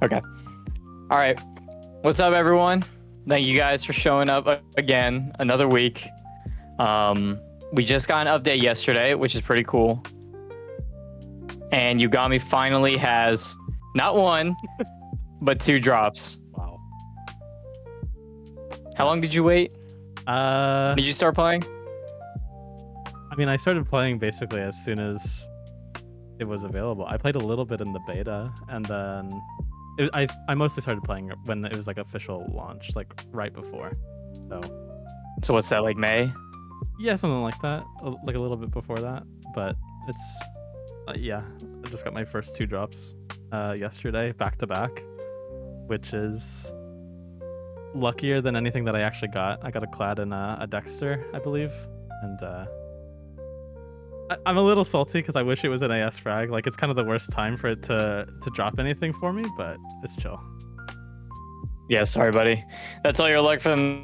Okay. All right. What's up, everyone? Thank you guys for showing up again. Another week. We just got an update yesterday, which is pretty cool. And Yugami finally has not one, but 2 drops. Wow. How long did you wait? Did Did you start playing? I mean, I started playing basically as soon as it was available. I played a little bit in the beta, and then I mostly started playing when it was like official launch, like right before. So what's that, like May? Yeah, something like that, like a little bit before that. But it's yeah, I just got my first 2 drops yesterday, back to back, which is luckier than anything that I actually got. I got a Clad and a Dexter, I believe, and I'm a little salty because I wish it was an AS frag. Like, it's kind of the worst time for it to drop anything for me, but it's chill. Yeah, sorry, buddy. That's all your luck for the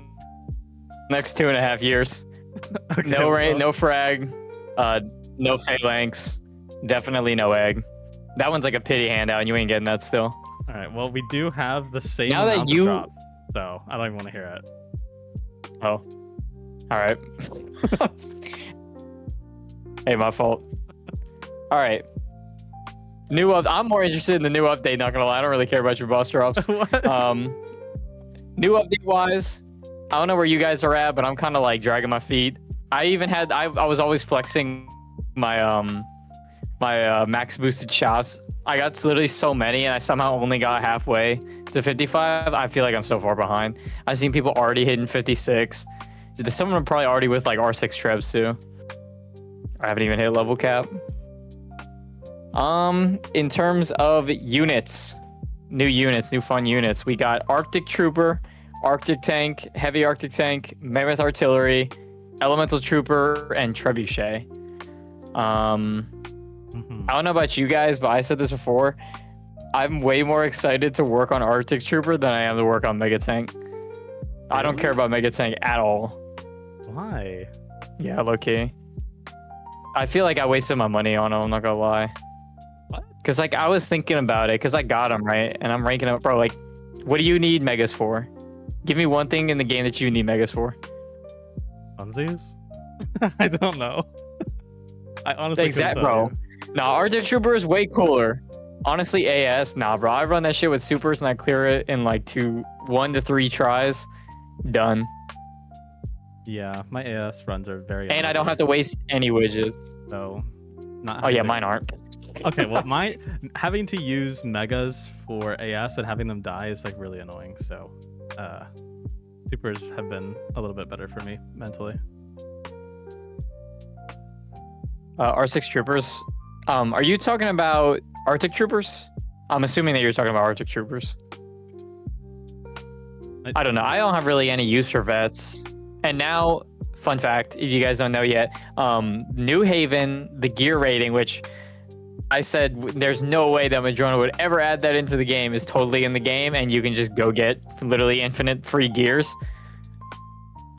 next 2.5 years. Okay, No rain, well, no frag, no phalanx, definitely no egg. That one's like a pity handout, and you ain't getting that still. all right. Well, we do have the same Now that amount you- of drops, so I don't even want to hear it. Oh, all right. Hey, my fault. All right. I'm more interested in the new update. Not gonna lie, I don't really care about your boss drops. What? New update wise, I don't know where you guys are at, but I'm kind of like dragging my feet. I was always flexing my my max boosted shots. I got literally so many, and I somehow only got halfway to 55. I feel like I'm so far behind. I've seen people already hitting 56. Some of them probably already with like R6 trebs too. I haven't even hit level cap. In terms of units, new fun units, we got Arctic Trooper, Arctic Tank, Heavy Arctic Tank, Mammoth Artillery, Elemental Trooper, and Trebuchet. I don't know about you guys, but I said this before. I'm way more excited to work on Arctic Trooper than I am to work on Mega Tank. I don't care about Mega Tank at all. Why? Yeah, low key. I feel like I wasted my money on him, I'm not gonna lie. What? Because like I was thinking about it, because I got him, right? And I'm ranking up, bro, like, what do you need Megas for? Give me one thing in the game that you need Megas for. Funsies? I don't know. I honestly couldn't tell bro. you. Nah, Arctic Trooper is way cooler. Honestly, AS, nah, bro. I run that shit with supers and I clear it in like 1 to 3 tries. Done. Yeah, my AS runs are very. And I don't have to waste any widgets. So, not. Oh yeah, having to- mine aren't. Okay, well, having to use megas for AS and having them die is like really annoying. So, supers have been a little bit better for me mentally. R6 Troopers. Are you talking about Arctic Troopers? I'm assuming that you're talking about Arctic Troopers. I don't know. I don't have really any use for vets. And now, fun fact, if you guys don't know yet, New Haven, the gear rating, which I said there's no way that Madrona would ever add that into the game, is totally in the game, and you can just go get literally infinite free gears,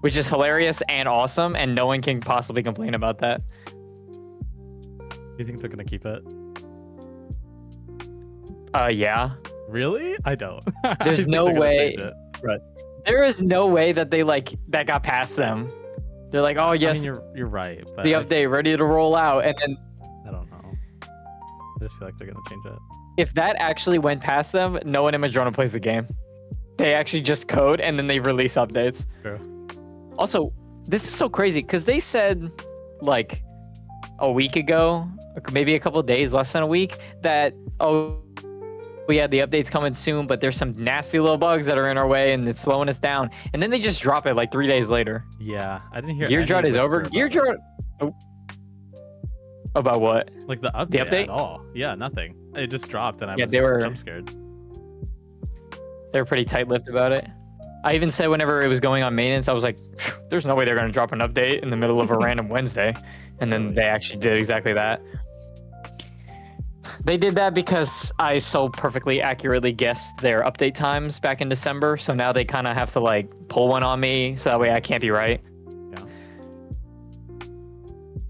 which is hilarious and awesome, and no one can possibly complain about that. Do you think they're gonna keep it? Yeah. Really? I don't. I There's think no they're gonna way. change it. There is no way that that got past them. They're like, oh yes, I mean, you're right. But the update ready to roll out, and then I don't know. I just feel like they're gonna change it. if that actually went past them, no one in Madrona plays the game. They actually just code and then they release updates. True. Also, this is so crazy because they said like a week ago, maybe a couple of days, less than a week, that yeah, the update's coming soon, but there's some nasty little bugs that are in our way and it's slowing us down. And then they just drop it like 3 days later. Yeah, I didn't hear. Gear any Drought is whisper over. about Gear it. Drought. Oh. About what? Like the update, update? at all? Yeah, nothing. It just dropped, and I Yeah, was they were- jump scared. They were pretty tight-lipped about it. I even said whenever it was going on maintenance, I was like, there's no way they're going to drop an update in the middle of a random Wednesday. And then Really? they actually did exactly that. They did that because I so perfectly accurately guessed their update times back in December. So now they kind of have to like pull one on me so that way I can't be right. Yeah.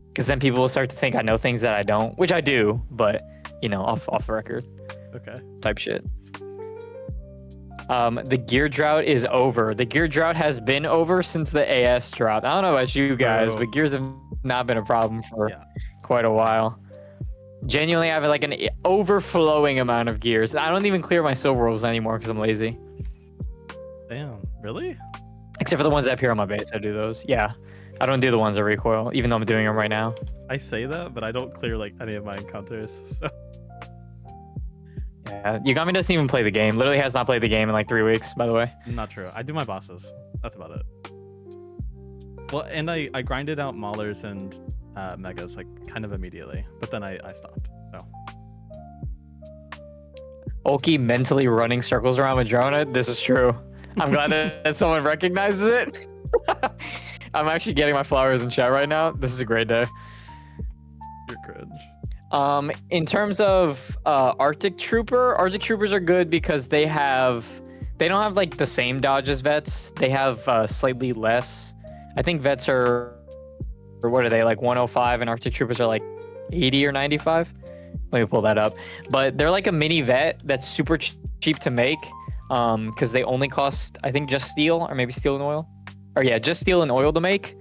Because then people will start to think I know things that I don't, which I do, but you know, off record Okay. type shit. The gear drought is over. The gear drought has been over since the AS dropped. I don't know about you guys, but gears have not been a problem for quite a while. Genuinely, I have like an overflowing amount of gears. I don't even clear my silver rolls anymore because I'm lazy. Damn, really? Except for the ones that appear on my base, I do those. Yeah, I don't do the ones that recoil, even though I'm doing them right now. I say that, but I don't clear like any of my encounters. So. Yeah, Yugami doesn't even play the game. Literally has not played the game in like 3 weeks, by the way. Not true. I do my bosses. That's about it. Well, and I grinded out Maulers and Megas like kind of immediately, but then I stopped. So. Oolkki mentally running circles around Madrona. This is true. I'm glad that someone recognizes it. I'm actually getting my flowers in chat right now. This is a great day. You're cringe. In terms of Arctic Troopers are good because they don't have like the same dodge as vets. They have slightly less. I think vets are, or what are they, like 105, and Arctic Troopers are like 80 or 95. Let me pull that up. But they're like a mini vet that's super cheap to make because they only cost, I think, just steel or maybe steel and oil. Or yeah, just steel and oil to make.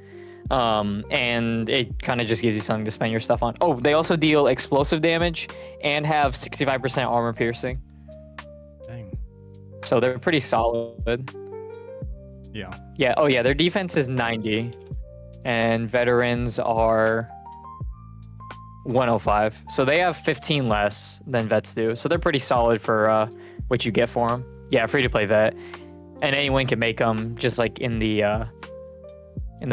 And it kind of just gives you something to spend your stuff on. Oh, they also deal explosive damage and have 65% armor piercing. Dang. So they're pretty solid. Yeah. Yeah. Oh yeah, their defense is 90, and veterans are 105. So they have 15 less than vets do. So they're pretty solid for what you get for them. Yeah, free to play vet, and anyone can make them just like in the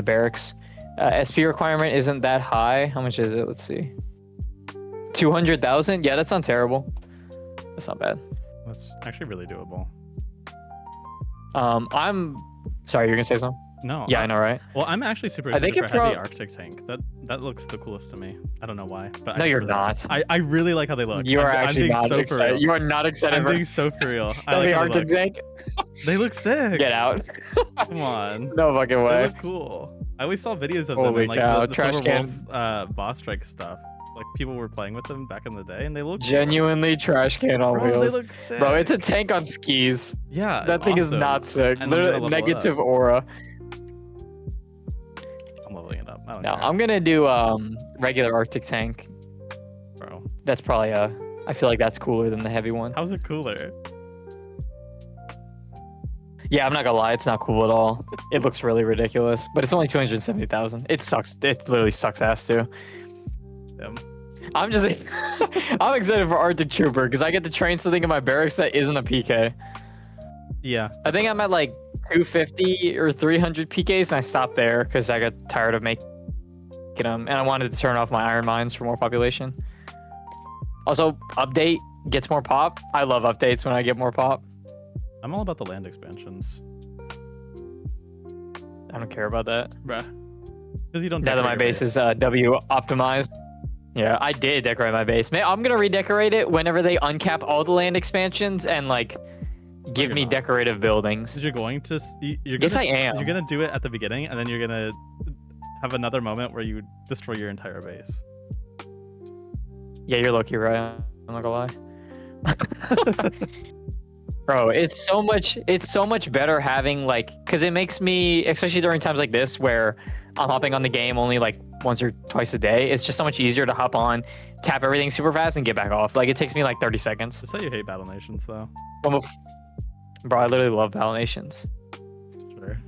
barracks. SP requirement isn't that high. How much is it? Let's see. 200,000. Yeah, that's not terrible. That's not bad. That's actually really doable. I'm sorry, you're gonna say something? No. Yeah, I know, right? Well, I'm actually super excited for heavy Arctic tank. That looks the coolest to me. I don't know why, but no, you're not. I really like how they look. You are actually not excited. You are not excited. I'm being so for real. Heavy Arctic tank. They look sick. Get out. Come on. No fucking way. They look cool. I always saw videos of them Holy in like cow, the trash Silver can. Wolf boss strike stuff. Like people were playing with them back in the day, and they look genuinely cool. Trash can on Bro, wheels. They look sick. Bro, it's a tank on skis. Yeah, that thing awesome. is not sick. Negative up. aura. I'm leveling it up. I don't No, care. I'm gonna do regular Arctic tank. Bro, that's probably I feel like that's cooler than the heavy one. How's it cooler? Yeah, I'm not gonna lie, it's not cool at all. It looks really ridiculous, but it's only 270,000. It sucks. It literally sucks ass too. Damn. I'm just, I'm excited for Arctic Trooper because I get to train something in my barracks that isn't a PK. Yeah. I think I'm at like 250 or 300 PKs, and I stopped there because I got tired of making them, and I wanted to turn off my iron mines for more population. Also, update gets more pop. I love updates when I get more pop. I'm all about the land expansions. I don't care about that. Bruh. Because you don't. Now that my base is W optimized. Yeah, I did decorate my base. Man, I'm gonna redecorate it whenever they uncap all the land expansions and like give me decorative buildings. You're going to. Yes, I am. You're gonna do it at the beginning, and then you're gonna have another moment where you destroy your entire base. Yeah, you're lucky, right? I'm not gonna lie. Bro, it's so much better having like, because it makes me, especially during times like this where I'm hopping on the game only like once or twice a day, it's just so much easier to hop on, tap everything super fast, and get back off. Like, it takes me like 30 seconds. Just say you hate Battle Nations, though. Bro, I literally love Battle Nations. Sure.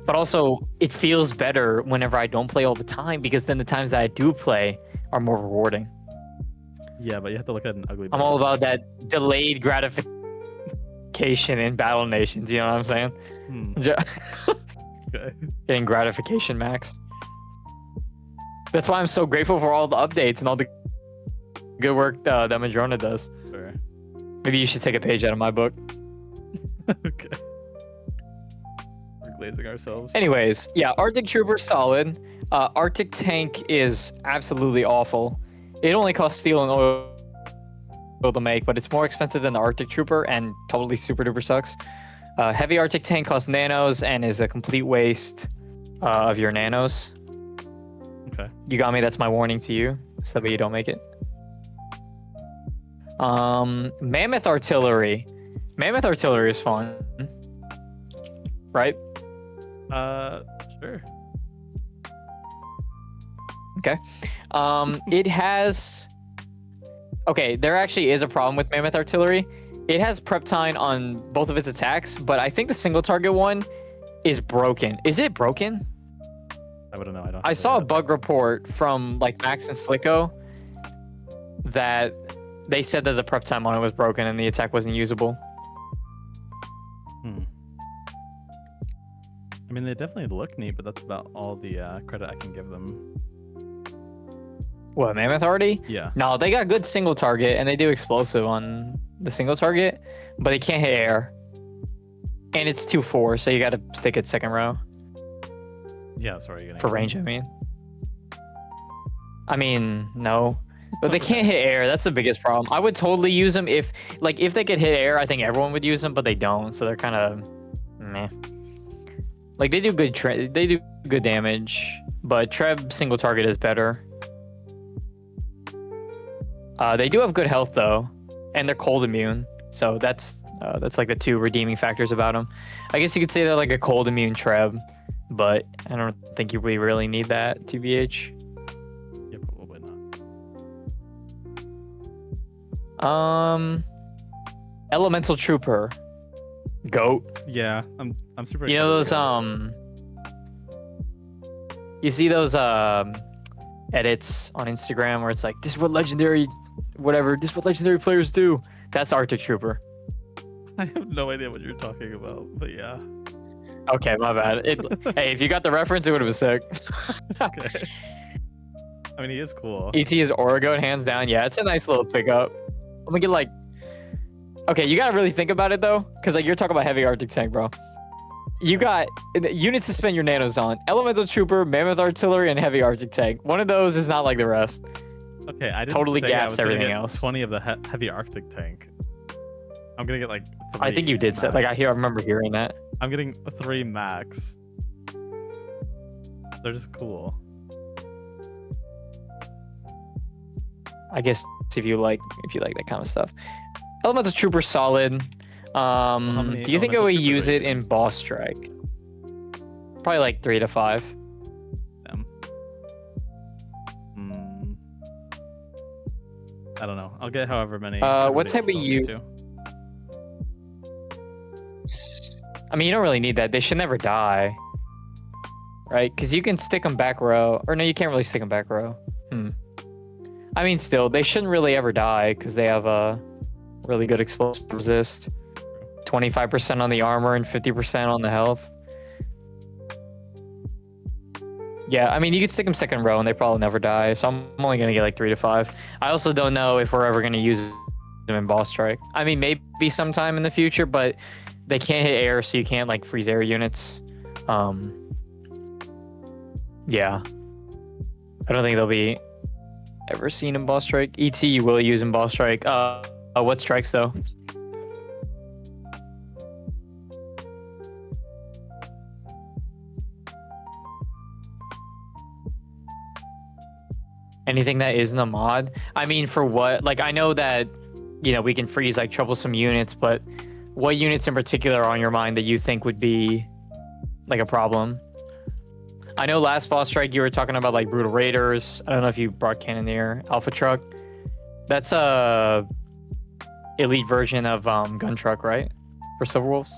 But also, it feels better whenever I don't play all the time, because then the times that I do play are more rewarding. Yeah, but you have to look at an ugly base. I'm all about that delayed gratification in Battle Nations, you know what I'm saying? Okay. Getting gratification maxed. That's why I'm so grateful for all the updates and all the good work that Madrona does. Sure. Maybe you should take a page out of my book. Okay. We're glazing ourselves. Anyways, yeah, Arctic Trooper solid. Arctic Tank is absolutely awful. It only costs steel and oil to make, but it's more expensive than the Arctic Trooper and totally super duper sucks. Heavy Arctic Tank costs nanos and is a complete waste of your nanos. Okay. Yugami, that's my warning to you, so that way you don't make it. Mammoth Artillery. Mammoth Artillery is fun, right? Sure. Okay. It has. Okay, there actually is a problem with Mammoth Artillery. It has prep time on both of its attacks, but I think the single target one is broken. Is it broken? I wouldn't know. I don't. I have saw it a bug report from like Max and Slicko that they said that the prep time on it was broken and the attack wasn't usable. Hmm. I mean, they definitely look neat, but that's about all the credit I can give them. What, Mammoth already? Yeah. No, they got good single target and they do explosive on the single target, but they can't hit air. And it's 2-4, so you got to stick at second row. Yeah, sorry. For range, I mean, no. But they can't hit air. That's the biggest problem. I would totally use them if they could hit air. I think everyone would use them, but they don't. So they're kind of meh. Like they do good damage, but Treb single target is better. They do have good health though, and they're cold immune. So that's like the two redeeming factors about them. I guess you could say they're like a cold immune Treb, but I don't think you really need that, TBH. Yeah, probably not. Elemental Trooper, goat. Yeah, I'm super. You know those you see those edits on Instagram where it's like, this is what legendary players do. That's Arctic Trooper. I have no idea what you're talking about, but yeah. Okay, my bad. Hey, if you got the reference, it would have been sick. Okay. I mean, he is cool. ET is Oregon, hands down. Yeah, it's a nice little pickup. I'm gonna get like. Okay, you gotta really think about it though, because like you're talking about heavy Arctic tank, bro. You got units to spend your nanos on: Elemental Trooper, Mammoth Artillery, and heavy Arctic tank. One of those is not like the rest. Okay, I didn't totally say I gaps was gonna everything get else. 20 of the heavy Arctic tank. I'm gonna get like 3 I think you did say, like I remember hearing that. I'm getting 3 max. They're just cool. I guess if you like that kind of stuff. Elemental Trooper solid. Do you think I would use it in boss strike? Probably like 3 to 5. Damn. I don't know. I'll get however many. What type of you? I mean, you don't really need that. They should never die, right? Because you can stick them back row, or no, you can't really stick them back row. I mean, still, they shouldn't really ever die because they have a really good explosive resist, 25% on the armor and 50% on the health. Yeah, I mean, you could stick them second row and they probably never die. So I'm only gonna get like 3 to 5. I also don't know if we're ever gonna use them in boss strike. I mean, maybe sometime in the future, but they can't hit air, so you can't like freeze air units. Yeah, I don't think they'll be ever seen in boss strike. ET you will use in boss strike. What strikes though? Anything that isn't a mod? I mean, for what? Like, I know that, you know, we can freeze like troublesome units, but what units in particular are on your mind that you think would be like a problem? I know last boss strike you were talking about like Brutal Raiders. I don't know if you brought Cannoneer, Alpha Truck. That's a elite version of Gun Truck, right? For Silver Wolves.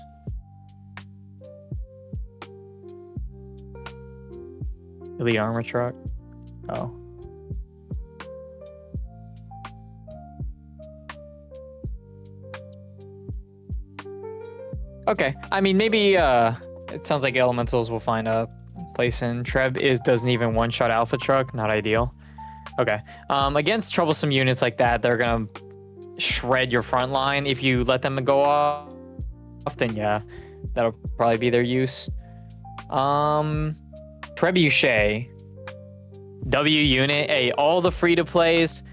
Elite Armor Truck. Oh. Okay. I mean, maybe it sounds like Elementals will find a place in. Treb doesn't even one-shot Alpha Truck. Not ideal. Okay. Against troublesome units like that, they're gonna shred your front line. If you let them go off, then yeah, that'll probably be their use. Trebuchet. W unit. Hey, all the free-to-plays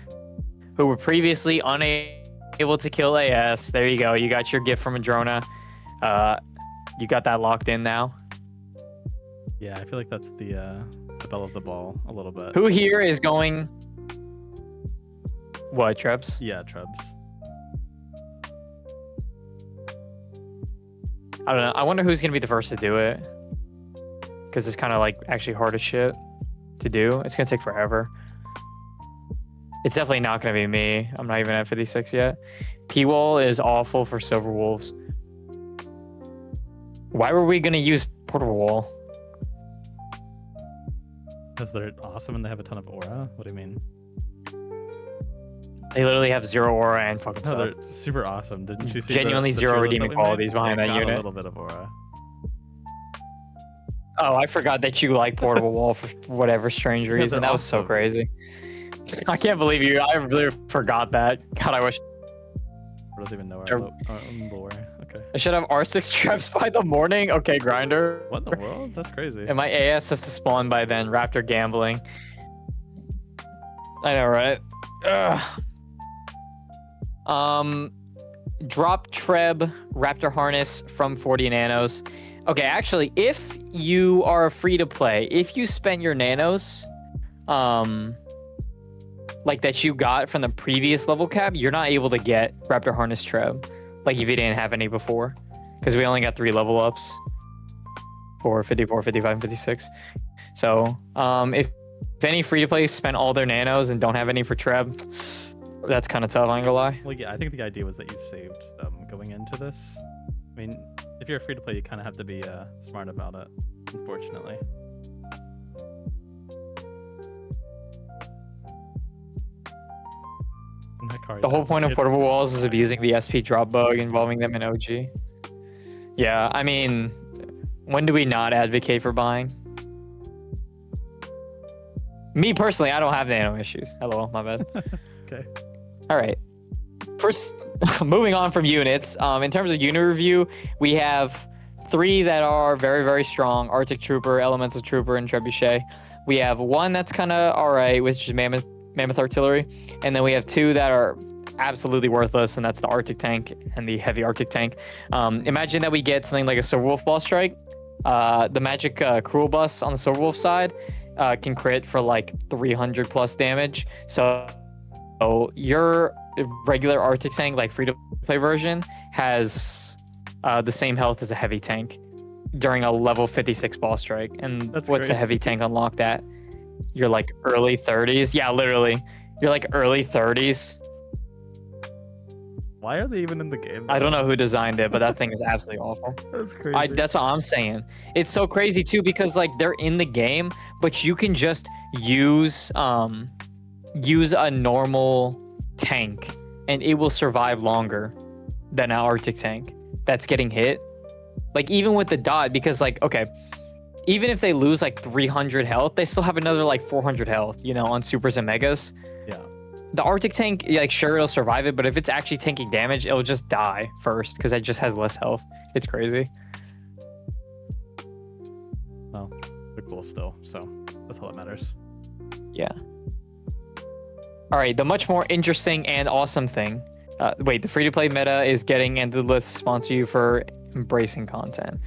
who were previously unable to kill AS. There you go. You got your gift from Adrona. You got that locked in now. Yeah, I feel like that's the bell of the ball a little bit. Who here is going? What, Trebs? Yeah, Trebs. I don't know. I wonder who's gonna be the first to do it. Because it's kind of like actually hard as shit to do. It's gonna take forever. It's definitely not gonna be me. I'm not even at 56 yet. P-Wall is awful for Silver Wolves. Why were we gonna use Portal Wall? Because they're awesome and they have a ton of aura. What do you mean? They literally have 0 aura and fucking No, suck. they're super awesome. Didn't you see Genuinely the zero trailers redeeming that we made? qualities behind They that got unit. A little bit of aura. Oh, I forgot that you like Portable Wall for whatever strange reason. they're That was so awesome. crazy. I can't believe you. I really forgot that. God, I wish I don't even know They're- our lore. Okay. I should have R6 traps by the morning. Okay, grinder. What in the world? That's crazy. And my AS has to spawn by then. Raptor gambling. I know, right? Ugh. Drop Treb Raptor harness from 40 nanos. Okay, actually, if you are free to play, if you spend your nanos, like that you got from the previous level cap, you're not able to get Raptor harness Treb, like if you didn't have any before, because we only got 3 level ups for 54, 55, and 56. So, if any free to play spent all their nanos and don't have any for Treb, that's kind of tough. I ain't gonna lie. Well, yeah, I think the idea was that you saved going into this. I mean, if you're free to play, you kind of have to be smart about it, unfortunately. And Hikari's The whole point of advocated portable for walls is it. abusing the SP drop bug involving them in OG. Yeah, I mean, when do we not advocate for buying? Me personally, I don't have nano issues. Hello, my bad. Okay. All right. First, moving on from units. In terms of unit review, we have 3 that are very, very strong: Arctic Trooper, Elemental Trooper, and Trebuchet. We have 1 that's kind of alright, which is Mammoth Artillery, and then we have 2 that are absolutely worthless, and that's the Arctic Tank and the Heavy Arctic Tank. Imagine that we get something like a Silver Wolf Ball Strike. The Magic Cruel Bus on the Silver Wolf side can crit for like 300 plus damage. So your regular Arctic Tank, like free to play version, has the same health as a Heavy Tank during a level 56 Ball Strike. And That's what's a crazy. Heavy Tank unlocked at? You're like early 30s. Yeah, literally. You're like early 30s. Why are they even in the game? I don't know who designed it, but that thing is absolutely awful. That's crazy. That's what I'm saying. It's so crazy too, because like they're in the game, but you can just use a normal tank and it will survive longer than an Arctic tank that's getting hit. Like even with the dot, because like, okay, even if they lose like 300 health, they still have another like 400 health, you know, on supers and megas. Yeah. The Arctic tank, like, sure, it'll survive it, but if it's actually tanking damage, it'll just die first because it just has less health. It's crazy. Well, they're cool still, so that's all that matters. Yeah. All right, the much more interesting and awesome thing. Wait, the free-to-play meta is getting into the list to sponsor you for embracing content.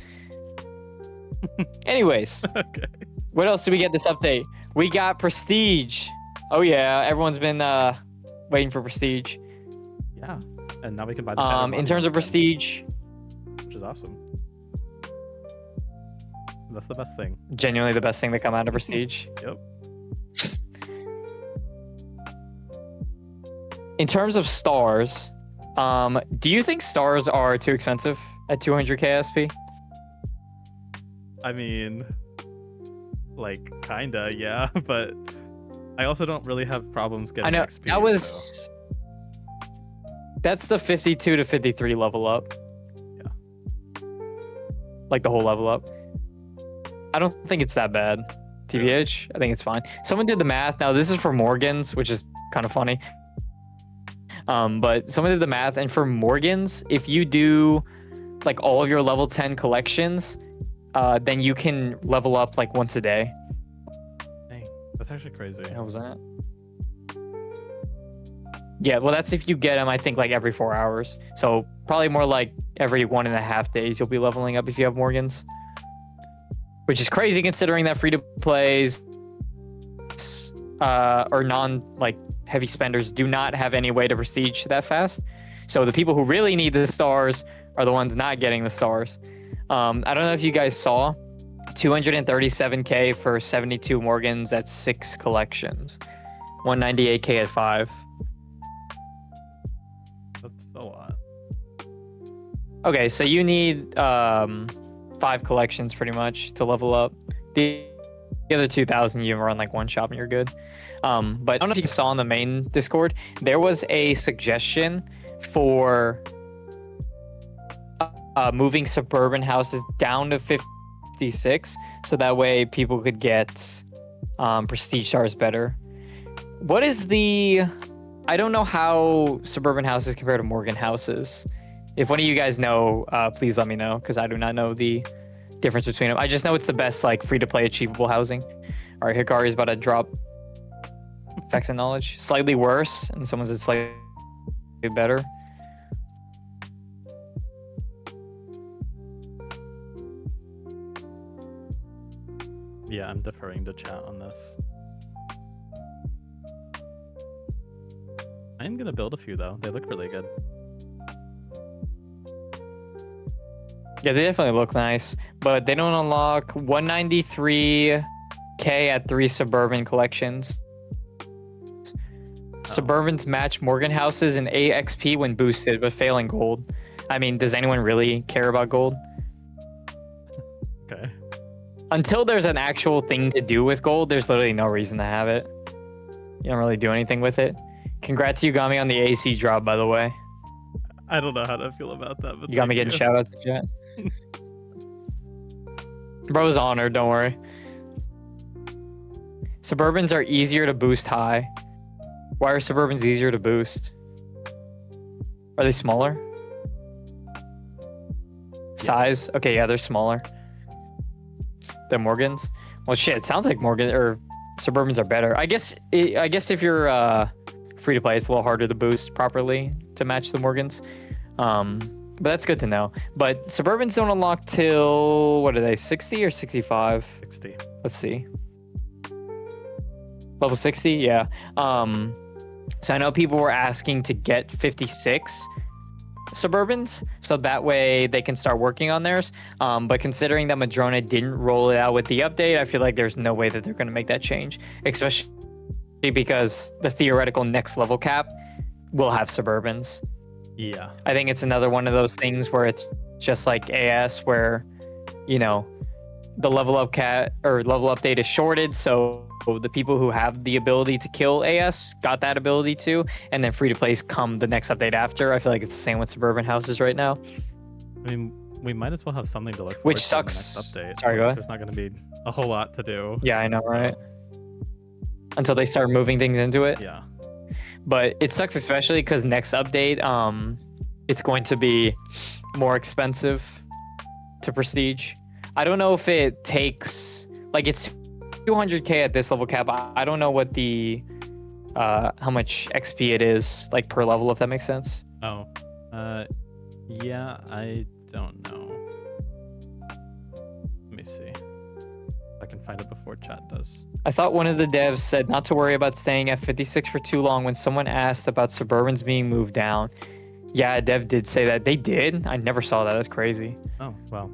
Anyways, Okay. what else did we get this update? We got Prestige. Oh yeah, everyone's been waiting for Prestige. Yeah. And now we can buy the Shadow In terms of Monument Prestige, again, which is awesome. That's the best thing. genuinely the best thing to come out of Prestige. Yep. In terms of stars, do you think stars are too expensive at 200k SP? I mean, like, kinda, yeah, but I also don't really have problems getting I know XP. that was. That's the 52 to 53 level up. Yeah. Like the whole level up. I don't think it's that bad. TBH, I think it's fine. Someone did the math. Now this is for Morgans, which is kind of funny. But someone did the math, and for Morgans, if you do like all of your level 10 collections, then you can level up like once a day. Dang, that's actually crazy. How was that? Yeah, well, that's if you get them, I think, like every 4 hours. So probably more like every 1.5 days you'll be leveling up if you have Morgans. Which is crazy considering that free-to-plays or non, heavy spenders do not have any way to prestige that fast. So the people who really need the stars are the ones not getting the stars. I don't know if you guys saw 237K for 72 Morgans. That's 6 collections. 198K at 5. That's a lot. Okay, so you need 5 collections pretty much to level up. The other 2,000 you run like one shop and you're good. But I don't know if you saw on the main Discord, there was a suggestion for moving suburban houses down to 56, so that way people could get prestige stars better. What is the? I don't know how suburban houses compare to Morgan houses. If one of you guys know, please let me know, because I do not know the difference between them. I just know it's the best like free-to-play achievable housing. All right, Hikari is about to drop facts and knowledge. Slightly worse, and someone said slightly better. Yeah, I'm deferring to chat on this. I am gonna build a few though. They look really good. Yeah, they definitely look nice, but they don't unlock 193K at 3 suburban collections. Suburbans match Morgan houses and 8 XP when boosted, but failing gold. I mean, does anyone really care about gold? Okay. Until there's an actual thing to do with gold, there's literally no reason to have it. You don't really do anything with it. Congrats, Yugami, on the AC drop, by the way. I don't know how to feel about that, but You got me getting shout outs in chat. Bro's honored, don't worry. Suburbans are easier to boost high. Why are Suburbans easier to boost? Are they smaller? Size? Okay, yeah, they're smaller than Morgans. Well, shit, it sounds like Morgan or Suburbans are better. I guess if you're free to play, it's a little harder to boost properly to match the Morgans. But that's good to know. But Suburbans don't unlock till, what are they, 60 or 65? 60. Let's see. Level 60? Yeah. So I know people were asking to get 56 Suburbans, so that way they can start working on theirs. But considering that Madrona didn't roll it out with the update, I feel like there's no way that they're going to make that change, especially because the theoretical next level cap will have Suburbans. Yeah. I think it's another one of those things where it's just like AS, where, you know, the level up cat or level update is shorted, so the people who have the ability to kill AS got that ability too, and then free to plays come the next update after. I feel like it's the same with suburban houses right now. I mean, we might as well have something to look forward Which to sucks. in the next update. Sorry, go ahead. There's not going to be a whole lot to do. Yeah, I know, right? Until they start moving things into it. Yeah. But it sucks especially because next update, it's going to be more expensive to prestige. I don't know if it takes, like, it's 200K at this level cap. I don't know what the how much XP it is like per level, if that makes sense. Oh, yeah, I don't know. Let me see. I can find it before chat does. I thought one of the devs said not to worry about staying at 56 for too long when someone asked about Suburbans being moved down. Yeah, a dev did say that. They did? I never saw that. That's crazy. Oh, well.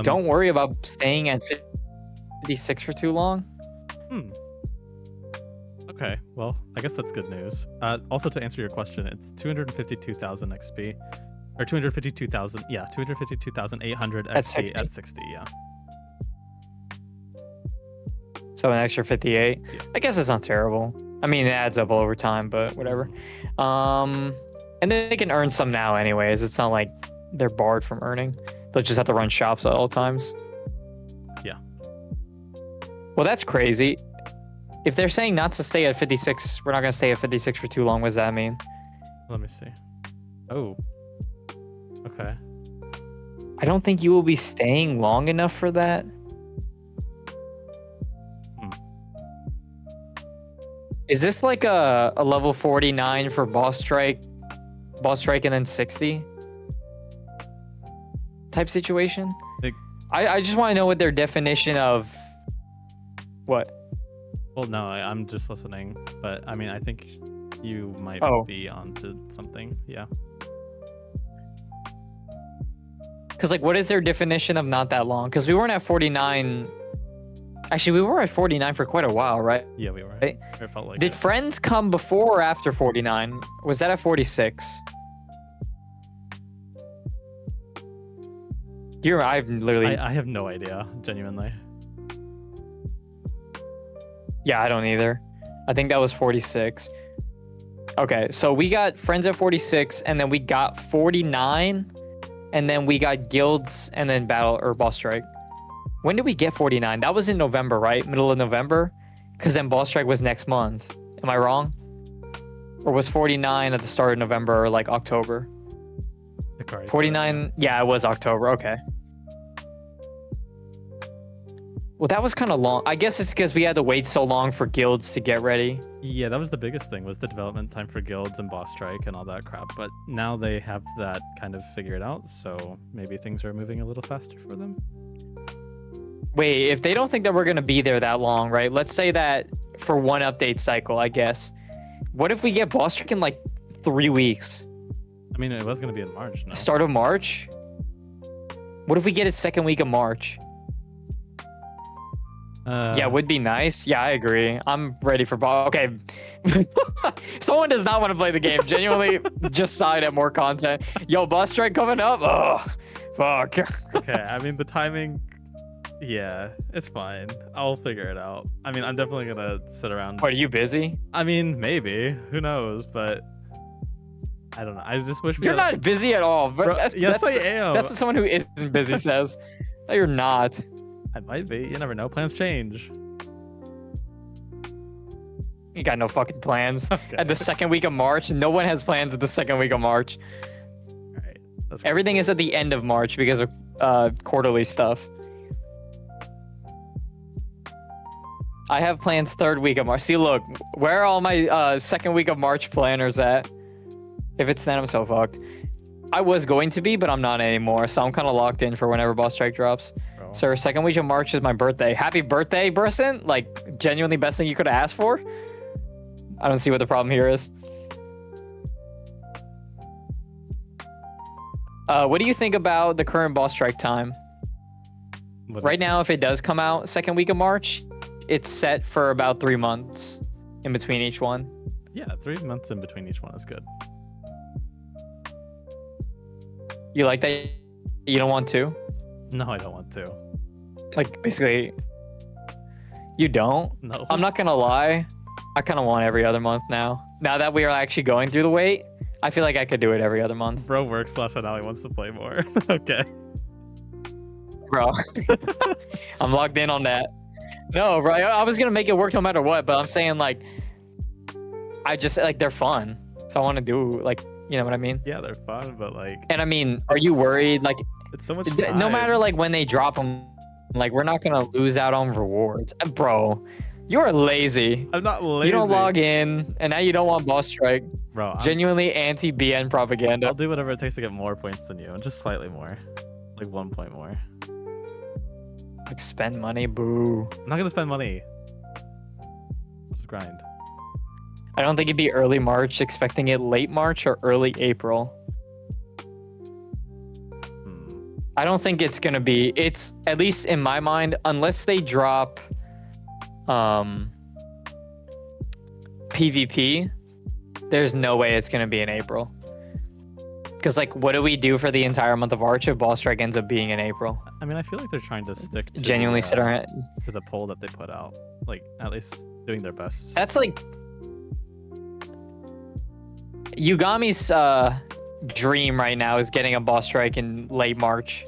Don't worry about staying at 56 for too long. Okay, well, I guess that's good news. Also, to answer your question, it's 252,000 XP. Or 252,000, yeah, 252,800 XP At 60. at 60, yeah. So an extra 58. Yeah. I guess it's not terrible. I mean, it adds up over time, but whatever. And then they can earn some now anyways. It's not like they're barred from earning. They'll just have to run shops at all times. Yeah. Well, that's crazy. If they're saying not to stay at 56, we're not going to stay at 56 for too long. What does that mean? Let me see. Oh. Okay. I don't think you will be staying long enough for that. Is this like a level 49 for boss strike and then 60 type situation? I just want to know what their definition of what? Well, no, I'm just listening, but I mean, I think you might be onto something. Yeah. Because like, what is their definition of not that long? Because we weren't at 49. Actually, we were at 49 for quite a while, right? Yeah, we were. Right. It felt like Did it. Friends come before or after 49? Was that at 46? I've literally. I have no idea, genuinely. Yeah, I don't either. I think that was 46. Okay, so we got Friends at 46, and then we got 49, and then we got Guilds, and then Battle or Boss Strike. When did we get 49? That was in November, right? Middle of November? Because then Boss Strike was next month. Am I wrong? Or was 49 at the start of November or like October? 49? Yeah, it was October. Okay. Well, that was kind of long. I guess it's because we had to wait so long for Guilds to get ready. Yeah, that was the biggest thing, was the development time for Guilds and Boss Strike and all that crap. But now they have that kind of figured out, so maybe things are moving a little faster for them. Wait, if they don't think that we're going to be there that long, right? Let's say that for one update cycle, I guess. What if we get Boss Strike in like 3 weeks? I mean, it was going to be in March, no? Start of March? What if we get it second week of March? Yeah, would be nice. Yeah, I agree. I'm ready for Boss. Okay. Someone does not want to play the game. Genuinely, just side at more content. Yo, Boss Strike coming up? Oh, fuck. Okay, I mean, the timing... Yeah, it's fine. I'll figure it out. I mean, I'm definitely gonna sit around. What, are you busy? I mean, maybe. Who knows? But I don't know. I just wish You're not busy at all. But Bro, yes, I am. That's what someone who isn't busy says. No, you're not. I might be. You never know. Plans change. You got no fucking plans. Okay. At the second week of March, no one has plans at the second week of March. All right. That's Everything is at the end of March because of quarterly stuff. I have plans third week of March. See, look, where are all my second week of March planners at? If it's then, I'm so fucked. I was going to be, but I'm not anymore. So I'm kind of locked in for whenever Boss Strike drops. Bro. Sir, second week of March is my birthday. Happy birthday, Brisson. Like, genuinely best thing you could have asked for. I don't see what the problem here is. What do you think about the current Boss Strike time? Right now, if it does come out second week of March, it's set for about 3 months in between each one. Yeah, 3 months in between each one is good. You like that? You don't want to? No, I don't want to. Like, basically, you don't? No. I'm not gonna lie. I kind of want every other month now. Now that we are actually going through the wait, I feel like I could do it every other month. Bro works less, and now he wants to play more. Okay. Bro, I'm locked in on that. No, bro, I was gonna make it work no matter what, but I'm saying like, I just like they're fun, so I want to do like, you know what I mean? Yeah, they're fun, but like. And I mean, are you worried? Like, It's so much no time. matter like when they drop them, like we're not gonna lose out on rewards, bro. You're lazy. I'm not lazy. You don't log in, and now you don't want Boss Strike. Bro, Genuinely anti-BN propaganda. I'll do whatever it takes to get more points than you, and just slightly more, like 1 point more. Like spend money, boo. I'm not gonna spend money. Just grind. I don't think it'd be early March. Expecting it late March or early April. I don't think it's gonna be. It's at least in my mind, unless they drop PvP, there's no way it's gonna be in April. Because like, what do we do for the entire month of March if Boss Strike ends up being in April? I mean, I feel like they're trying to stick to Genuinely sit around. to the poll that they put out. Like, at least doing their best. That's like Yugami's dream right now is getting a Boss Strike in late March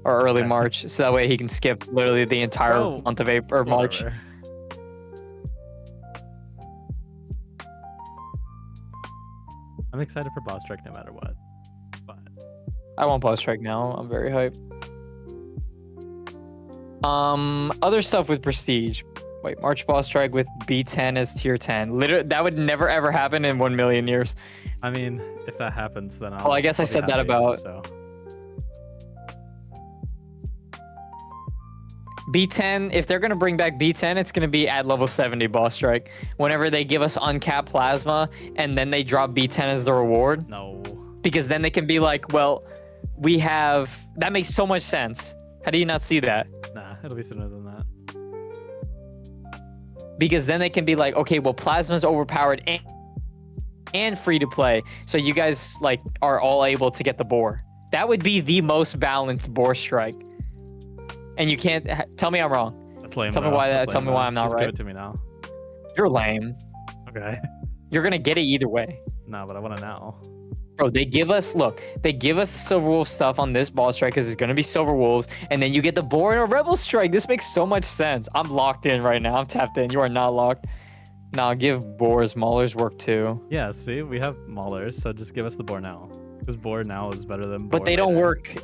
or early Okay. March, so that way he can skip literally the entire Bro, month of April or March. Whatever. I'm excited for Boss Strike no matter what. But I want Boss Strike now. I'm very hyped. Other stuff with Prestige. Wait, March Boss Strike with B10 as tier 10. Literally, that would never ever happen in 1 million years. I mean, if that happens, then I'll. Well, I guess I I'll be said that happy, about- So. B10, if they're gonna bring back B10, it's gonna be at level 70 Boss Strike. Whenever they give us uncapped plasma and then they drop B10 as the reward, No. because then they can be like, well, we have that makes so much sense. How do you not see that? Nah, it'll be sooner than that. Because then they can be like, okay, well, Plasma's overpowered and free to play, so you guys like are all able to get the boar. That would be the most balanced boar strike. And you can't tell me I'm wrong. That's lame. Tell me why that. Tell me why I'm not Just right. give it to me now. You're lame. Okay. You're gonna get it either way. No, but I want to now. Bro, they give us Silver Wolf stuff on this boss strike because it's gonna be Silver Wolves, and then you get the boar and a Rebel strike. This makes so much sense. I'm locked in right now. I'm tapped in. You are not locked. Now give boars maulers work too. Yeah, see, we have maulers, so just give us the boar now. Because boar now is better than boar But they don't later. work.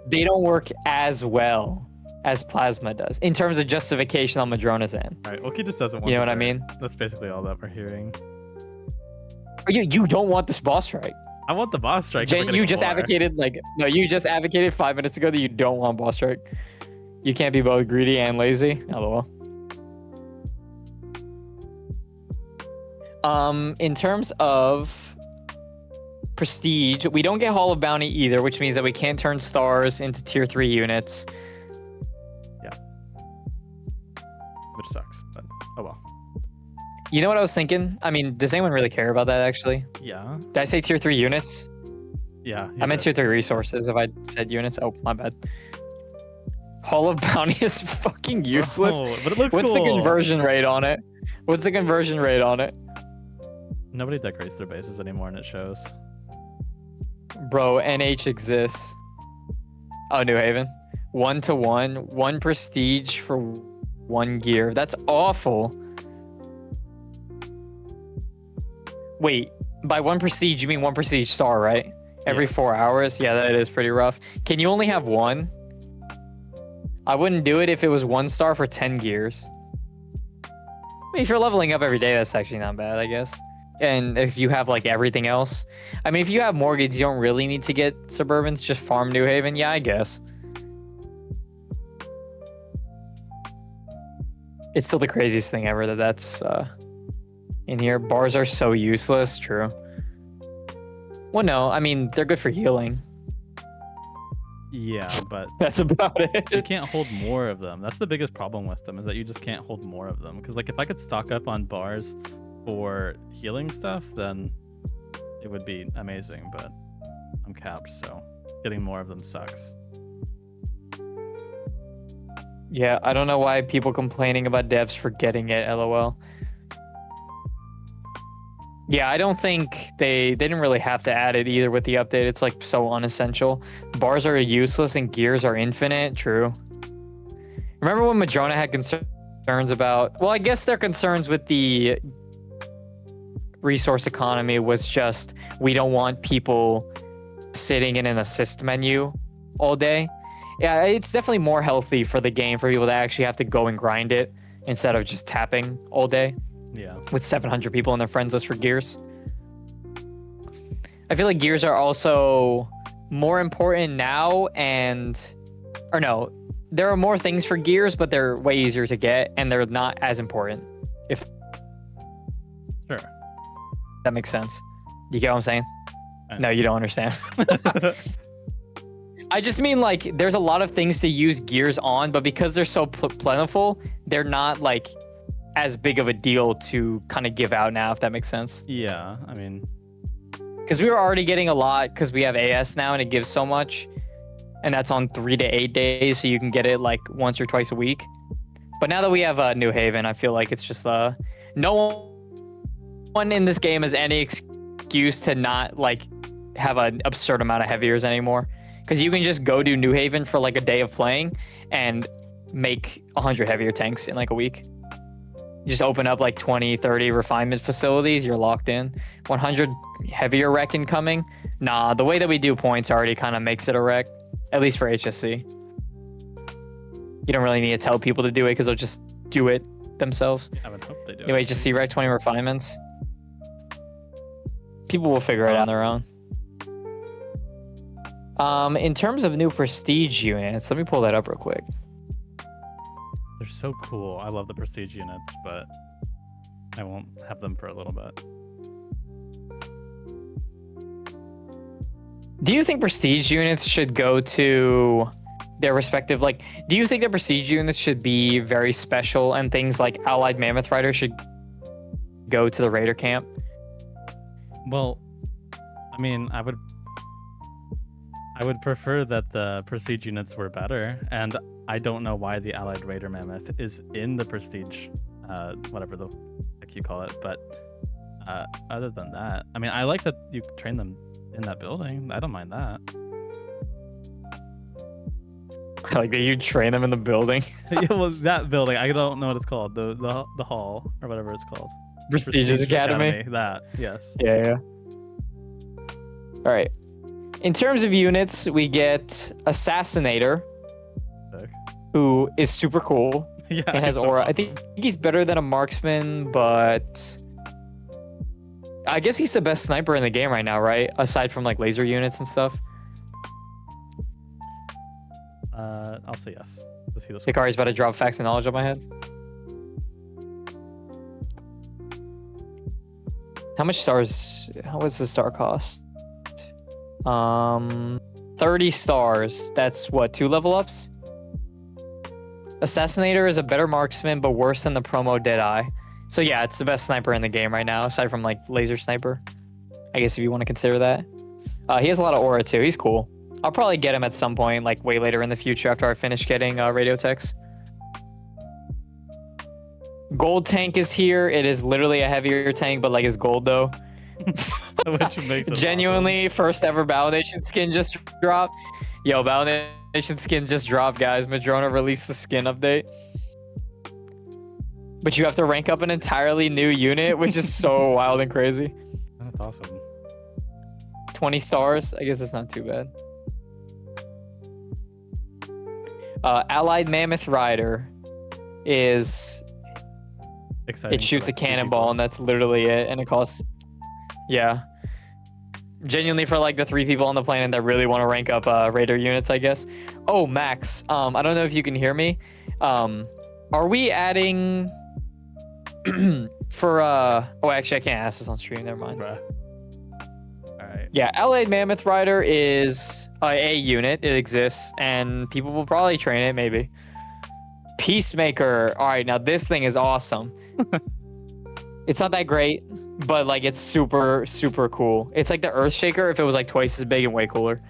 They don't work as well as Plasma does in terms of justification on Madrona's end. All right, Oolkki just doesn't want. You know what I dessert. mean? That's basically all that we're hearing. You don't want this boss strike. I want the boss strike. if we're Jen, gonna you go just more. advocated you just advocated 5 minutes ago that you don't want boss strike. You can't be both greedy and lazy. LOL. In terms of prestige, we don't get Hall of Bounty either, which means that we can't turn stars into tier 3 units. Which sucks, but oh well. You know what I was thinking? I mean, does anyone really care about that actually? Yeah. Did I say tier 3 units? Yeah. I meant tier 3 resources if I said units. Oh, my bad. Hall of Bounty is fucking useless. Oh, but it looks What's cool. the conversion rate on it? What's the conversion rate on it? Nobody decorates their bases anymore, and it shows. Bro, NH exists. Oh, New Haven. 1-to-1. 1 prestige for 1 gear. That's awful. Wait, by 1 prestige, you mean 1 prestige star, right? Every 4 hours? Yeah, that is pretty rough. Can you only have 1? I wouldn't do it if it was 1 star for 10 gears. I mean, if you're leveling up every day, that's actually not bad, I guess. And if you have like everything else, I mean, if you have mortgage, you don't really need to get Suburbans, just farm New Haven. Yeah, I guess. It's still the craziest thing ever that that's in here. Bars are so useless. True. Well, no, I mean, they're good for healing. Yeah, but That's about it. you can't hold more of them. That's the biggest problem with them, is that you just can't hold more of them. Because like if I could stock up on bars for healing stuff, then it would be amazing, but I'm capped, so getting more of them sucks. Yeah, I don't know why people complaining about devs for getting it, LOL. Yeah, I don't think they didn't really have to add it either with the update. It's like so unessential. Bars are useless and gears are infinite. True. Remember when Madrona had concerns about, well, I guess their concerns with the resource economy was just, we don't want people sitting in an assist menu all day. Yeah, it's definitely more healthy for the game for people to actually have to go and grind it instead of just tapping all day. Yeah. With 700 people in their friends list for gears. I feel like gears are also more important now or no, there are more things for gears, but they're way easier to get and they're not as important. If Sure. that makes sense. You get what I'm saying? No, you don't understand. I just mean like there's a lot of things to use gears on, but because they're so plentiful, they're not like as big of a deal to kind of give out now, if that makes sense. Yeah, I mean, because we were already getting a lot because we have AS now and it gives so much, and that's on 3 to 8 days, so you can get it like once or twice a week. But now that we have New Haven, I feel like it's just no one in this game has any excuse to not like have an absurd amount of heaviers anymore, because you can just go do New Haven for like a day of playing and make 100 heavier tanks in like a week. You just open up like 20, 30 refinement facilities, you're locked in. 100 heavier wreck incoming. Nah, the way that we do points already kind of makes it a wreck, at least for HSC. You don't really need to tell people to do it because they'll just do it themselves. I would hope they do. Anyway, just see wreck 20 refinements. People will figure it out on their own. In terms of new prestige units, let me pull that up real quick. They're so cool. I love the prestige units, but I won't have them for a little bit. Do you think prestige units should go to their respective, like, do you think that prestige units should be very special and things like Allied Mammoth Rider should go to the Raider camp? Well, I mean, I would prefer that the prestige units were better, and I don't know why the Allied Raider Mammoth is in the prestige, whatever the heck you call it. But other than that, I mean, I like that you train them in that building. I don't mind that. I like that you train them in the building. Yeah, well, that building, I don't know what it's called. The hall or whatever it's called. Prestigious Academy. That, yes. Yeah. All right. In terms of units, we get Assassinator, Sick. who is super cool Yeah, and has he's so aura. I awesome. think he's better than a marksman, but I guess he's the best sniper in the game right now, right? Aside from like laser units and stuff. I'll say yes. Does he look Hikari's about to drop facts and knowledge on my head. How much stars? What's the star cost? 30 stars. That's what, 2 level ups? Assassinator is a better marksman, but worse than the promo Deadeye. So yeah, it's the best sniper in the game right now, aside from like laser sniper. I guess if you want to consider that. He has a lot of aura too. He's cool. I'll probably get him at some point, like way later in the future after I finish getting radio techs. Gold tank is here. It is literally a heavier tank, but like it's gold though. which makes it Genuinely, first ever Validation skin just dropped. Yo, Validation skin just dropped, guys. Madrona released the skin update. But you have to rank up an entirely new unit, which is so wild and crazy. That's awesome. 20 stars. I guess it's not too bad. Allied Mammoth Rider is... Exciting. It shoots a cannonball, and that's literally it. And it costs... Yeah. Genuinely for like the 3 people on the planet that really want to rank up Raider units, I guess. Oh, Max. I don't know if you can hear me. Are we adding... for... Oh, actually, I can't ask this on stream. Never mind. Bruh. Alright. Yeah, Allied Mammoth Rider is a unit. It exists, and people will probably train it, maybe. Peacemaker. All right, now this thing is awesome. It's not that great, but like it's super, super cool. It's like the Earthshaker if it was like twice as big and way cooler.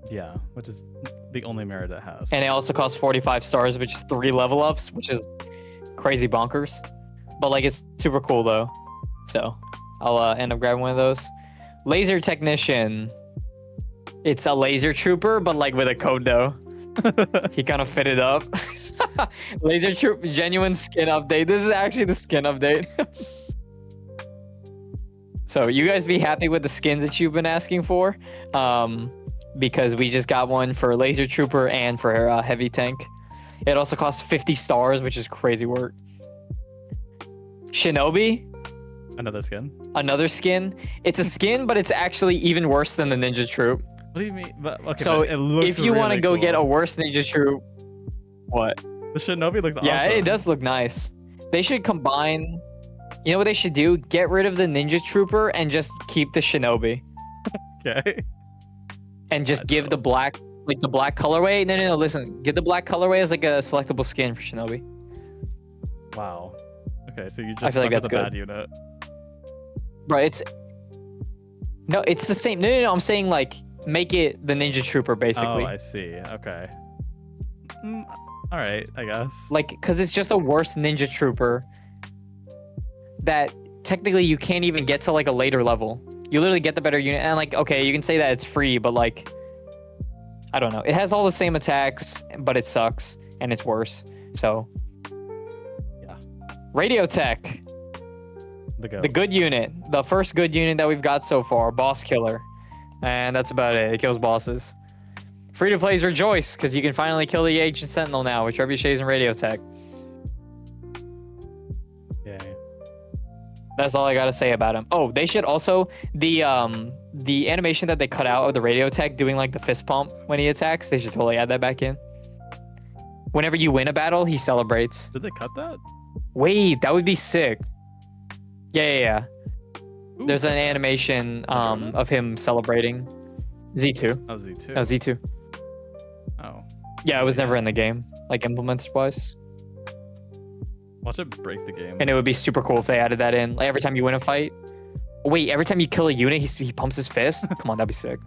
Yeah, which is the only merit it has. And it also costs 45 stars, which is 3 level ups, which is crazy bonkers. But like it's super cool though. So I'll end up grabbing one of those. Laser Technician. It's a laser trooper, but like with a code though. He kind of fit it up. Laser troop genuine skin update. This is actually the skin update. So you guys be happy with the skins that you've been asking for, because we just got one for laser trooper and for heavy tank. It also costs 50 stars, which is crazy work. Shinobi. Another skin. Another skin. It's a skin, but it's actually even worse than the Ninja Troop. What do you mean? But, okay, So but it looks if you want to really go cool. get a worse Ninja Troop, what? The Shinobi looks awesome. Yeah, it does look nice. They should combine. You know what they should do? Get rid of the Ninja Trooper and just keep the Shinobi, Okay. and just That's give the black, like the black colorway. No. Listen, give the black colorway as like a selectable skin for Shinobi. Wow. Okay, so you just I feel like stuck that's with a good. bad unit. Right? It's the same. No. I'm saying like make it the Ninja Trooper basically. Oh, I see. Okay. All right, I guess. Like, because it's just a worse Ninja Trooper that technically you can't even get to like a later level. You literally get the better unit, and like, okay, you can say that it's free, but like, I don't know. It has all the same attacks, but it sucks and it's worse. So, Yeah. Radio Tech, the good unit, the first good unit that we've got so far, Boss Killer, and that's about it. It kills bosses. Free to plays rejoice because you can finally kill the Ancient Sentinel now with trebuchets and Radio Tech. Yay. That's all I gotta say about him. Oh, they should also the animation that they cut out of the Radio Tech doing like the fist pump when he attacks. They should totally add that back in. Whenever you win a battle, he celebrates. Did they cut that? Wait, that would be sick. Yeah. Ooh, There's an check that. animation one? of him celebrating. Z2. Oh, Z2. No, Z2. Oh. Yeah, it was never in the game, like implemented wise. Watch it break the game. And it would be super cool if they added that in. Like every time you win a fight. Wait, every time you kill a unit, he pumps his fist? Come on, that'd be sick.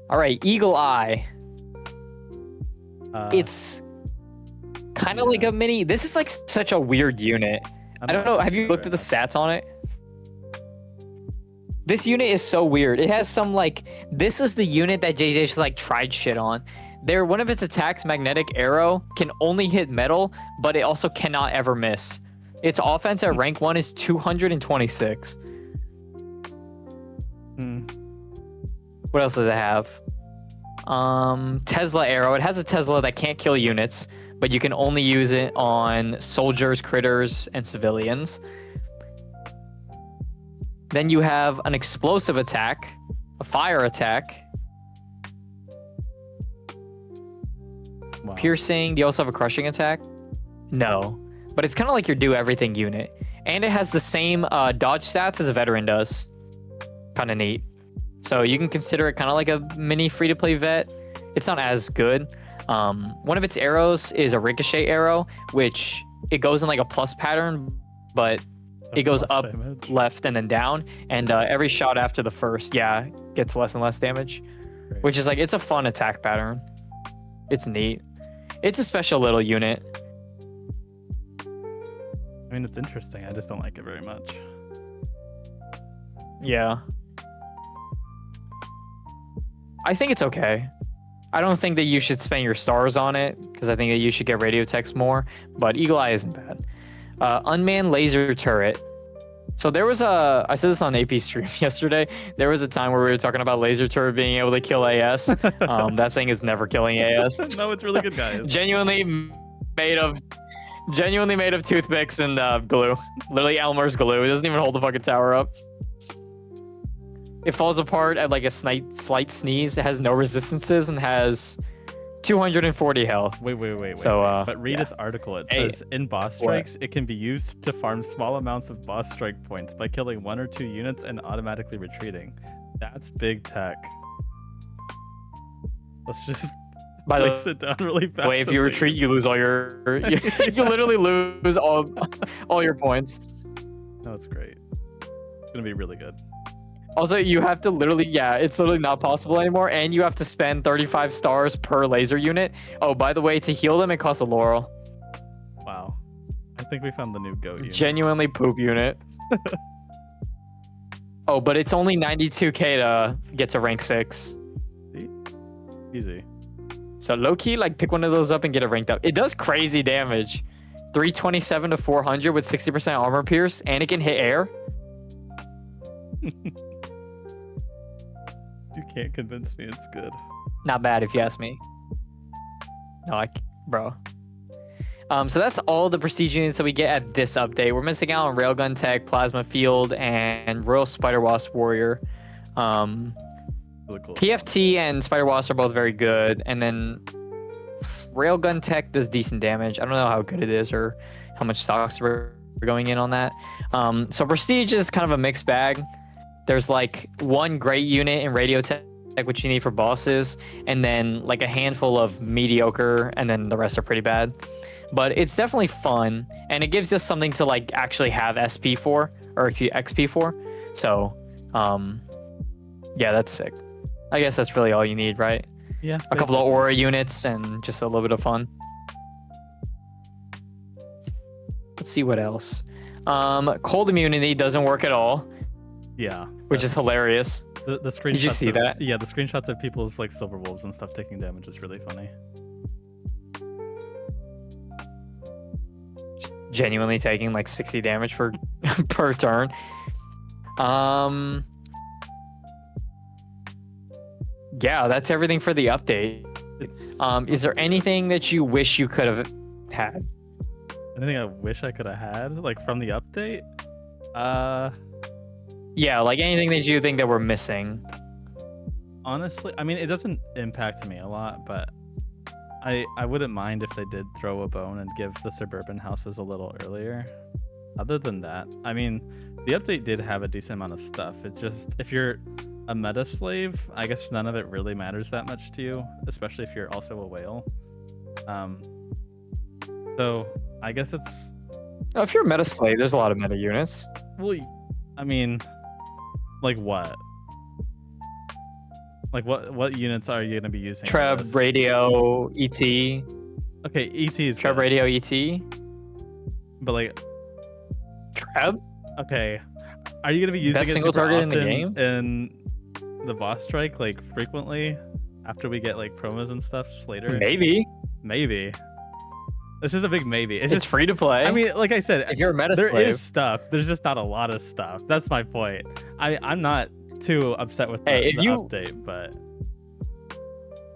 All right, Eagle Eye. It's kind of like a mini. This is like such a weird unit. I don't know. Have you looked at the stats on it? This unit is so weird. It has some like. This is the unit that JJ just like tried shit on. One of its attacks, Magnetic Arrow, can only hit metal, but it also cannot ever miss. Its offense at rank 1 is 226. What else does it have? Tesla Arrow. It has a Tesla that can't kill units, but you can only use it on soldiers, critters, and civilians. Then you have an explosive attack, a fire attack, Wow. piercing. Do you also have a crushing attack? No, but it's kind of like your do everything unit, and it has the same dodge stats as a veteran does. Kind of neat. So you can consider it kind of like a mini free-to-play vet. It's not as good. One of its arrows is a ricochet arrow, which it goes in like a plus pattern, but it goes up, damage. left, and then down. And every shot after the first, gets less and less damage. Great. Which is like, it's a fun attack pattern. It's neat. It's a special little unit. I mean, it's interesting. I just don't like it very much. Yeah. I think it's okay. I don't think that you should spend your stars on it, because I think that you should get radio text more, but Eagle Eye isn't bad. Unmanned laser turret. So there was I said this on AP stream yesterday, there was a time where we were talking about laser turret being able to kill AS. That thing is never killing AS. No, it's really good, guys. Genuinely made of toothpicks and glue. Literally Elmer's glue. It doesn't even hold the fucking tower up. It falls apart at like a slight sneeze. It has no resistances and has 240 health. Wait. So, but read its article. It says, in boss strikes, it can be used to farm small amounts of boss strike points by killing 1 or 2 units and automatically retreating. That's big tech. Let's just place it down really fast. Wait, if you retreat, you lose all your... you literally lose all your points. No, it's great. It's going to be really good. Also, you have to literally, it's literally not possible anymore, and you have to spend 35 stars per laser unit. Oh, by the way, to heal them, it costs a laurel. Wow. I think we found the new goat unit. Genuinely poop unit. Oh, but it's only 92k to get to rank 6. See? Easy. So low-key, like, pick one of those up and get it ranked up. It does crazy damage. 327 to 400 with 60% armor pierce, and it can hit air. You can't convince me it's good. Not bad if you ask me. No, bro. So that's all the prestige units that we get at this update. We're missing out on Railgun Tech, Plasma Field, and Royal Spider Wasp Warrior. Really cool. PFT and Spider Wasp are both very good, and then Railgun Tech does decent damage. I don't know how good it is or how much stocks we're going in on that. So prestige is kind of a mixed bag. There's like one great unit in radio tech, which you need for bosses, and then like a handful of mediocre, and then the rest are pretty bad. But it's definitely fun, and it gives us something to like actually have SP for, or XP for. So, yeah, that's sick. I guess that's really all you need, right? Yeah. A couple of aura units and just a little bit of fun. Let's see what else. Cold immunity doesn't work at all. Yeah. Which is hilarious. The screenshots. Did you see that? Yeah, the screenshots of people's like silver wolves and stuff taking damage is really funny. Genuinely taking like 60 damage per per turn. Yeah, that's everything for the update. Is there anything that you wish you could have had? Anything I wish I could have had, like from the update? Yeah, like anything that you think that we're missing. Honestly, I mean, it doesn't impact me a lot, but I wouldn't mind if they did throw a bone and give the suburban houses a little earlier. Other than that, I mean, the update did have a decent amount of stuff. It just, if you're a meta slave, I guess none of it really matters that much to you, especially if you're also a whale. So I guess it's, Oh, if you're a meta slave, there's a lot of meta units. well, I mean, like what? Like what units are you gonna be using? for Treb, this? radio, ET. Okay, ET is Treb, good, radio, ET. but like, Treb? okay, are you gonna be using Best it single super target in the often game? in the boss strike, like frequently after we get like promos and stuff later? Maybe. Maybe. It's just a big maybe. It's free to play. I mean, like I said, if you're a meta there slave. is stuff. There's just not a lot of stuff. That's my point. I'm not too upset with the, Hey, if the you- update, but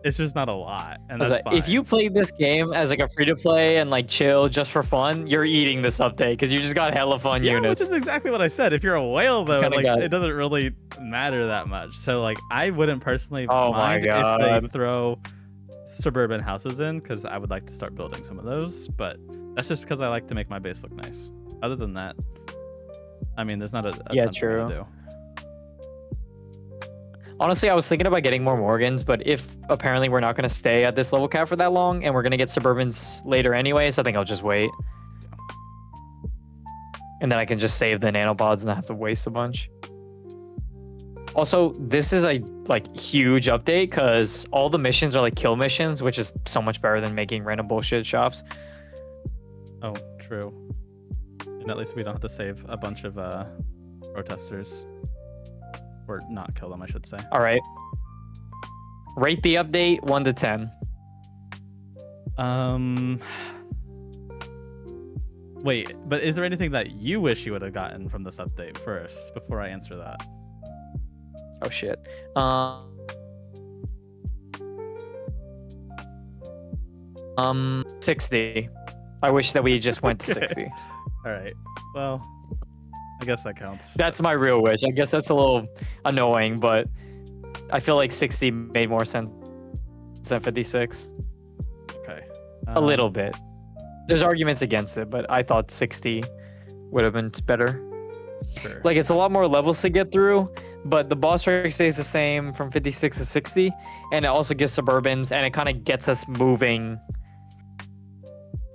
it's just not a lot, and I was that's like, fine. if you played this game as like a free to play and like chill just for fun, you're eating this update because you just got hella fun yeah, units. which is exactly what I said. If you're a whale, though, Kinda like got it it. doesn't really matter that much. So like, I wouldn't personally Oh my mind if God. they throw suburban houses in, because I would like to start building some of those. But that's just because I like to make my base look nice. Other than that, I mean, there's not a Yeah, ton for me to true. do. Honestly, I was thinking about getting more Morgans, but if apparently we're not going to stay at this level cap for that long and we're going to get Suburbans later anyways, I think I'll just wait. And then I can just save the nanopods and not have to waste a bunch. Also, this is a like huge update because all the missions are like kill missions, which is so much better than making random bullshit shops. Oh, true. And at least we don't have to save a bunch of protesters. Or not kill them, I should say. All right. Rate the update 1 to 10. Wait, but is there anything that you wish you would have gotten from this update first before I answer that? Oh shit. 60. I wish that we just went to Okay. 60. All right. Well, I guess that counts. That's my real wish. I guess that's a little annoying, but I feel like 60 made more sense than 56. Okay. A little bit. There's arguments against it, but I thought 60 would have been better. Sure. Like, it's a lot more levels to get through, but the boss rate stays the same from 56 to 60, and it also gets Suburbans, and it kind of gets us moving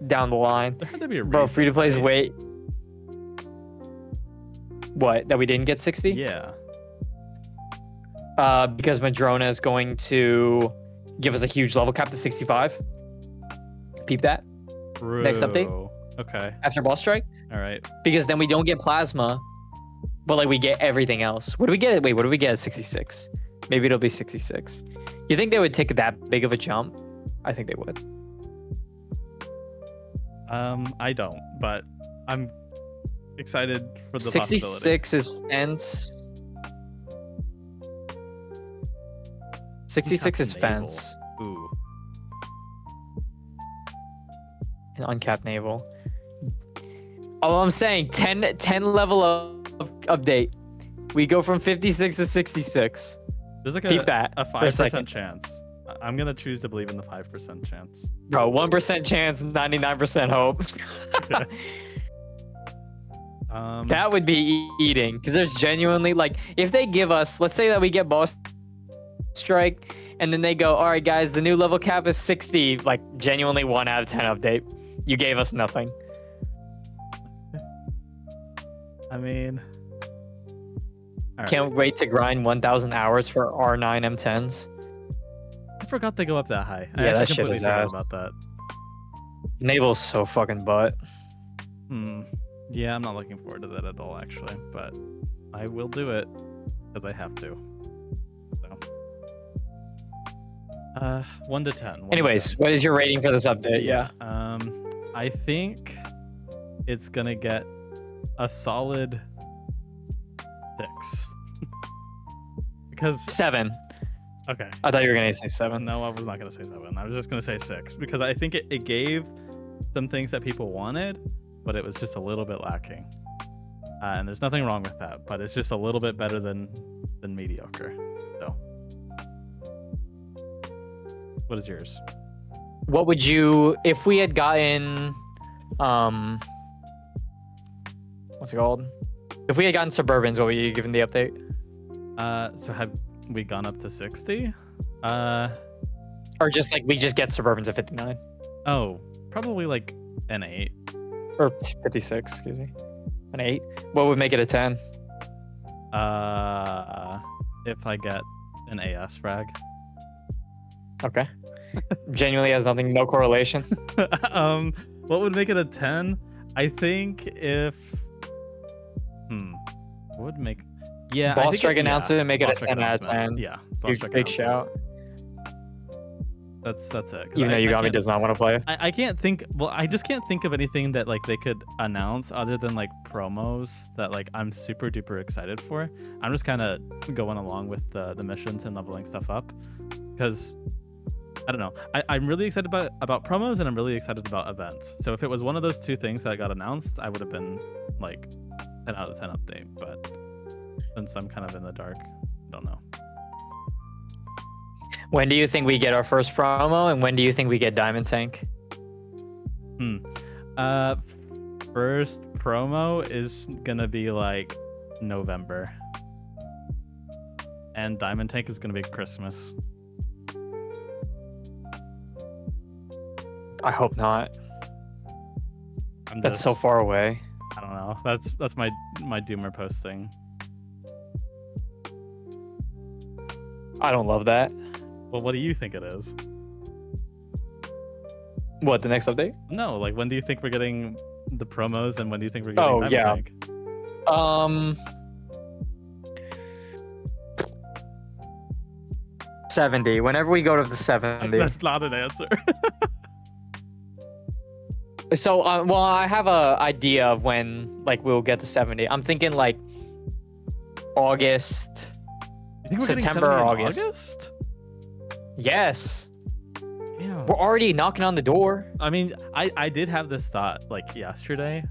down the line. There had to be a Bro, reason, free to play's right? wait. What? That we didn't get 60? Yeah. Because Madrona is going to give us a huge level cap to 65. Peep that Next update? True. Okay. after boss strike. All right. Because then we don't get plasma, but like we get everything else. What do we get? Wait, what do we get at 66? Maybe it'll be 66. You think they would take that big of a jump? I think they would. I don't, but I'm excited for the possibility. 66 is fence. 66 is Uncapped naval. fence Ooh. and uncapped naval. Oh, I'm saying 10 level of update. We go from 56 to 66. There's like Peep that a for a 5% second. chance. I'm gonna choose to believe in the 5% chance. Bro, 1% chance, 99% hope. That would be eating, because there's genuinely, like, if they give us, let's say that we get boss strike, and then they go, all right, guys, the new level cap is 60, like, genuinely 1 out of 10 update. You gave us nothing. I mean, all right. Can't wait to grind 1,000 hours for R9 M10s. I forgot they go up that high. I Yeah, that actually shit completely is forgot ass. about that. Naval's so fucking butt. Yeah, I'm not looking forward to that at all, actually. But I will do it because I have to. So, 1 to 10. 1 to Anyways, 10. what is your rating for this update? Yeah. I think it's gonna get a solid 6. Because 7. okay. I thought you were going to say 7. No, I was not gonna say 7. I was just gonna say 6 because I think it gave some things that people wanted, but it was just a little bit lacking. And there's nothing wrong with that, but it's just a little bit better than mediocre. So, what is yours? What would you, if we had gotten what's it called? If we had gotten Suburbans, what would you given the update? So had we gone up to 60? Or just like we just get Suburbans at 59? Oh, probably like an 8. Or 56, excuse me. An 8? What would make it a 10? If I get an AS frag. Okay. Genuinely has nothing, no correlation. What would make it a 10? I think if what would make Boss Strike announcer and make it a Boss Strike 10 out of 10. announcement. Yeah, Boss Strike Big announcement. shout. That's it. Even though Yugami does not want to play. I can't think. Well, I just can't think of anything that like they could announce other than like promos that like I'm super duper excited for. I'm just kind of going along with the missions and leveling stuff up because I don't know. I'm really excited about promos and I'm really excited about events. So if it was one of those two things that got announced, I would have been like 10 out of 10 update. But since I'm kind of in the dark, I don't know. When do you think we get our first promo, and when do you think we get Diamond Tank? First promo is gonna be like November, and Diamond Tank is gonna be Christmas. I hope not. That's so far away. I don't know. That's my doomer posting. I don't love that. Well, what do you think it is? What, the next update? No, like when do you think we're getting the promos, and when do you think we're getting Diamond Tank? 70. Whenever we go to the 70. That's not an answer. So, well, I have a idea of when like we'll get to 70. I'm thinking like August, You think we're September or getting 70 in August. Yes. Yeah. We're already knocking on the door. I mean, I did have this thought like yesterday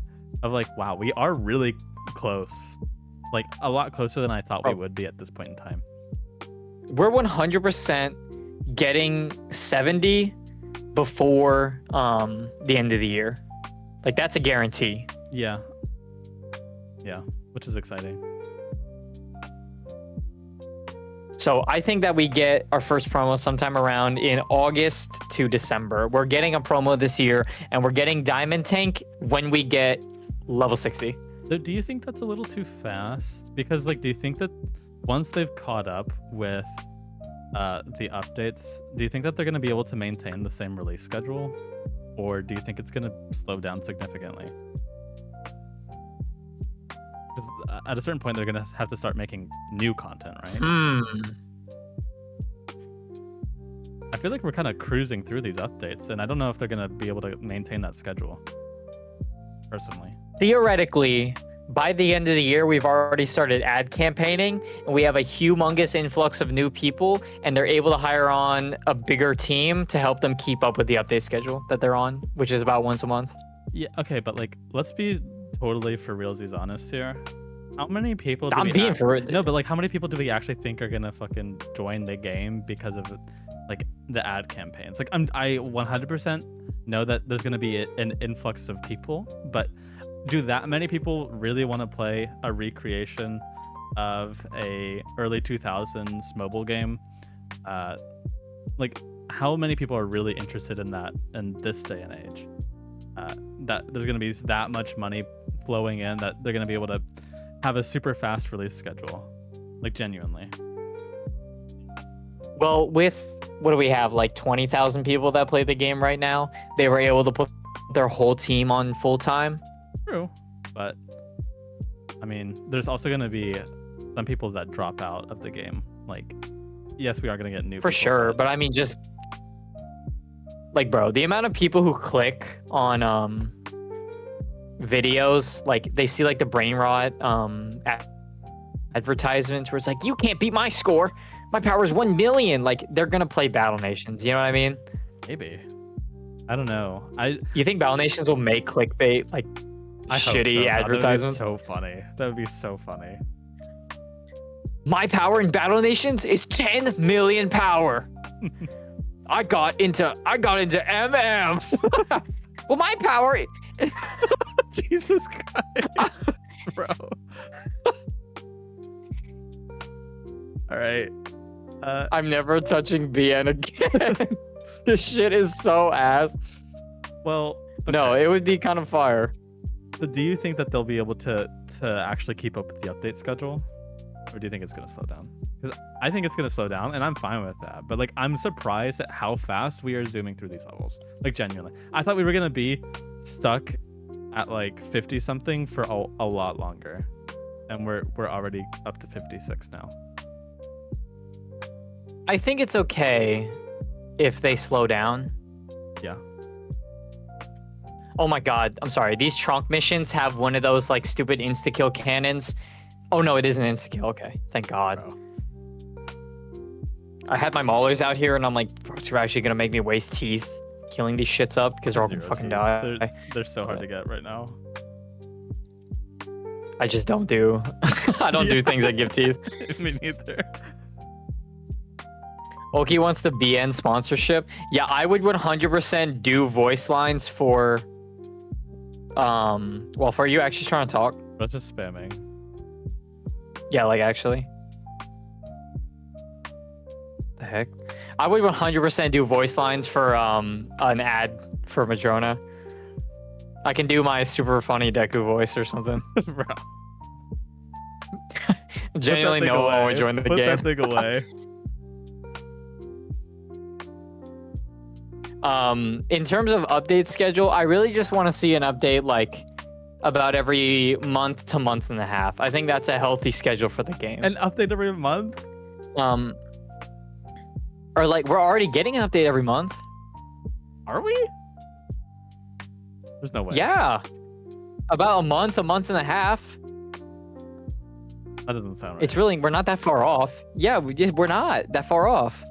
of like, wow, we are really close. Like a lot closer than I thought we would be at this point in time. We're 100% getting 70 before the end of the year. Like that's a guarantee. Yeah. Yeah, which is exciting. So I think that we get our first promo sometime around in August to December. We're getting a promo this year, and we're getting Diamond Tank when we get level 60. So do you think that's a little too fast? Because like, do you think that once they've caught up with the updates, do you think that they're going to be able to maintain the same release schedule, or do you think it's going to slow down significantly? Because at a certain point, they're going to have to start making new content, right? I feel like we're kind of cruising through these updates, and I don't know if they're going to be able to maintain that schedule, personally. Theoretically, by the end of the year, we've already started ad campaigning, and we have a humongous influx of new people, and they're able to hire on a bigger team to help them keep up with the update schedule that they're on, which is about once a month. Yeah, okay, but like, let's be totally for realsies honest here. How many people do I'm being for it. No, but like, how many people do we actually think are gonna fucking join the game because of like the ad campaigns? Like, I 100% know that there's gonna be an influx of people, but do that many people really want to play a recreation of a early 2000s mobile game? Like, how many people are really interested in that in this day and age? That there's going to be that much money flowing in that they're going to be able to have a super fast release schedule, like genuinely. Well, with what do we have, like 20,000 people that play the game right now? They were able to put their whole team on full time. True, but I mean, there's also going to be some people that drop out of the game. Like, yes, we are going to get new for people, sure, but I mean, just like, bro, the amount of people who click on videos, like they see like the brain rot advertisements where it's like, you can't beat my score, my power is 1 million. Like, they're gonna play Battle Nations, you know what I mean? Maybe. I don't know. You think Battle Nations will make clickbait, like shitty advertisements? That would be so funny. That would be so funny. My power in Battle Nations is 10 million power. I got into MM. Well, my power. Jesus Christ. bro. All right. I'm never touching BN again. This shit is so ass. Well, No, okay. it would be kind of fire. So do you think that they'll be able to actually keep up with the update schedule, or do you think it's gonna slow down? Because I think it's gonna slow down, and I'm fine with that. But like, I'm surprised at how fast we are zooming through these levels. Like, genuinely, I thought we were gonna be stuck at like 50 something for a lot longer, and we're already up to 56 now. I think it's okay if they slow down. Yeah. Oh my god, I'm sorry. These trunk missions have one of those like stupid insta-kill cannons. Oh no, it isn't insta-kill. Okay, thank god. Bro. I had my maulers out here and I'm like, bro, it's actually gonna make me waste teeth killing these shits up because they're all gonna Zero fucking teeth. die. They're so hard to get right now. I just don't do. I don't do things that give teeth. Me neither. Oolkki wants the BN sponsorship. Yeah, I would 100% do voice lines for. Well, for you actually trying to talk. That's just spamming. Yeah, like actually. The heck? I would 100% do voice lines for an ad for Madrona. I can do my super funny Deku voice or something. Bro. Genuinely, no one would join the Put game. that thing away. In terms of update schedule, I really just want to see an update like about every month to month and a half. I think that's a healthy schedule for the game. An update every month? Or like we're already getting an update every month. Are we? There's no way. Yeah. About a month and a half. That doesn't sound right. It's really, we're not that far off. Yeah, we're not that far off.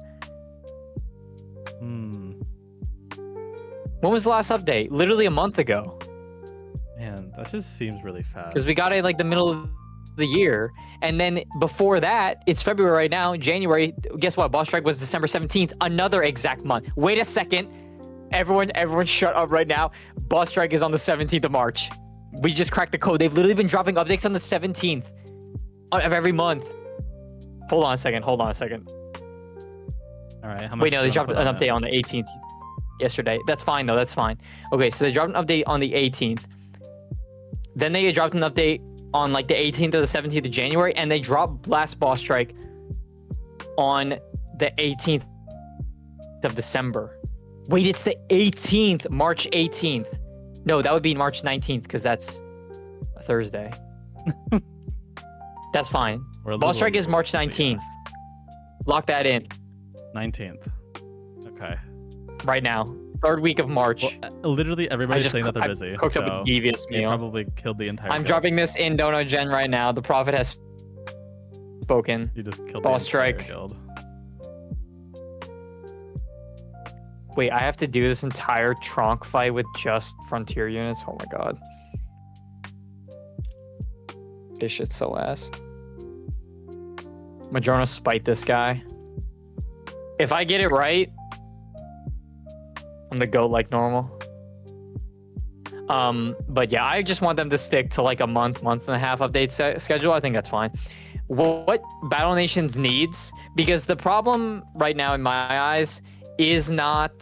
When was the last update? Literally a month ago. Man, that just seems really fast. Because we got it like the middle of the year. And then before that, it's February right now, January. Guess what? Boss Strike was December 17th. Another exact month. Wait a second. Everyone shut up right now. Boss Strike is on the 17th of March. We just cracked the code. They've literally been dropping updates on the 17th of every month. Hold on a second. All right. How much Wait, no, they dropped an update on the 18th yesterday. That's fine, though. That's fine. Okay, so they dropped an update on the 18th. Then they dropped an update on like the 18th or the 17th of January, and they dropped Last Boss Strike on the 18th of December. Wait, it's the 18th, March 18th. No, that would be March 19th because that's a Thursday. That's fine. Boss Strike is March 19th. Lock that in. 19th. Okay. Right now. Third week of March. Well, literally everybody's saying that they're busy. Cooked up a devious They meal. probably killed the entire I'm guild. dropping this in Dono Gen right now. The Prophet has spoken. You just killed Boss the entire Strike. guild. Wait, I have to do this entire Tronk fight with just Frontier units? Oh my god. This shit's so ass. Madrona spite this guy. If I get it right, I'm the GOAT like normal. But yeah, I just want them to stick to like a month and a half update schedule. I think that's fine. What Battle Nations needs, because the problem right now in my eyes is not,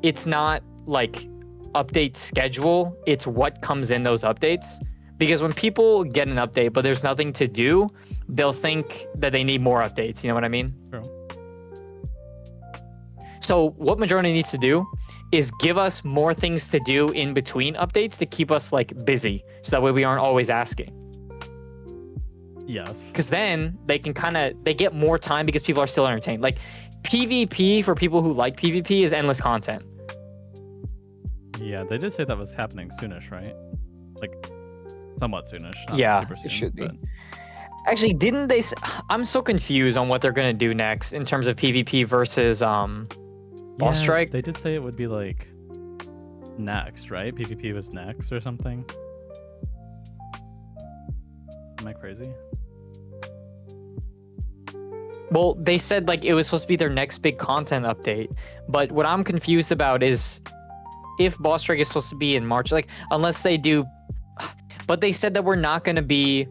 it's not like update schedule. It's what comes in those updates. Because when people get an update, but there's nothing to do, they'll think that they need more updates. You know what I mean? True. So what Madrona needs to do is give us more things to do in between updates to keep us like busy. So that way we aren't always asking. Yes. Because then they can they get more time because people are still entertained. Like PvP for people who like PvP is endless content. Yeah, they did say that was happening soonish, right? Like somewhat soonish. Not Yeah, super soon, it should be. but- Actually, didn't they? I'm so confused on what they're gonna do next in terms of PvP versus Boss Strike. They did say it would be like next, right? PvP was next or something. Am I crazy? Well, they said like it was supposed to be their next big content update, but what I'm confused about is if boss strike is supposed to be in March, like unless they do, but they said that we're not going to be.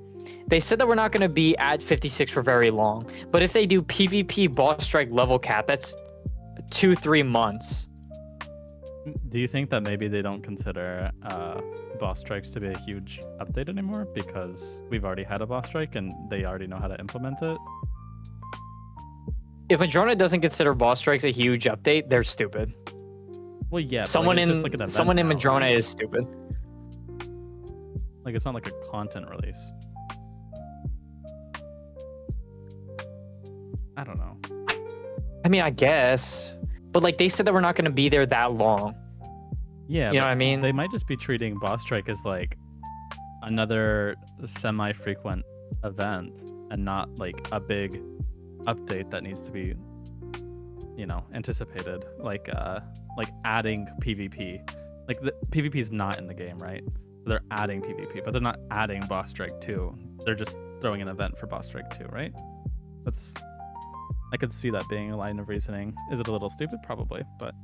They said that we're not going to be at 56 for very long. But if they do PvP boss strike level cap, that's 2-3 months. Do you think that maybe they don't consider boss strikes to be a huge update anymore because we've already had a boss strike and they already know how to implement it? If Madrona doesn't consider boss strikes a huge update, they're stupid. Well, yeah. But Someone like, it's just in like an event someone in now, Madrona right? is stupid. Like it's not like a content release. I don't know. I mean, I guess, but like they said that we're not going to be there that long. Yeah, You know what I mean? They might just be treating boss strike as like another semi-frequent event and not like a big update that needs to be, you know, anticipated. Like adding PvP. Like the PvP is not in the game, right? They're adding PvP, but they're not adding boss strike 2. They're just throwing an event for boss strike 2, right? I could see that being a line of reasoning. Is it a little stupid? Probably, but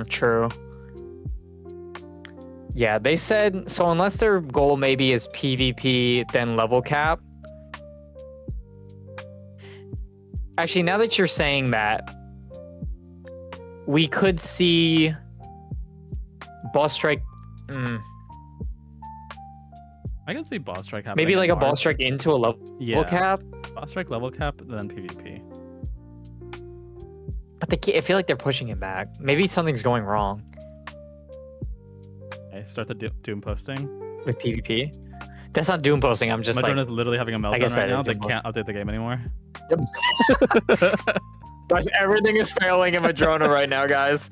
True. Yeah, they said so. Unless their goal maybe is PvP, then level cap. Actually, now that you're saying that, we could see boss strike. I can see boss strike happening. Maybe like in a boss March. strike into a level cap. Boss strike level cap, then PvP. But I feel like they're pushing it back. Maybe something's going wrong Okay, start the doom posting. with PvP. That's not doom posting. I'm just Madrona's like, literally having a meltdown guess right that now. is They doom can't update the game anymore. guys, everything is failing in Madrona right now, guys.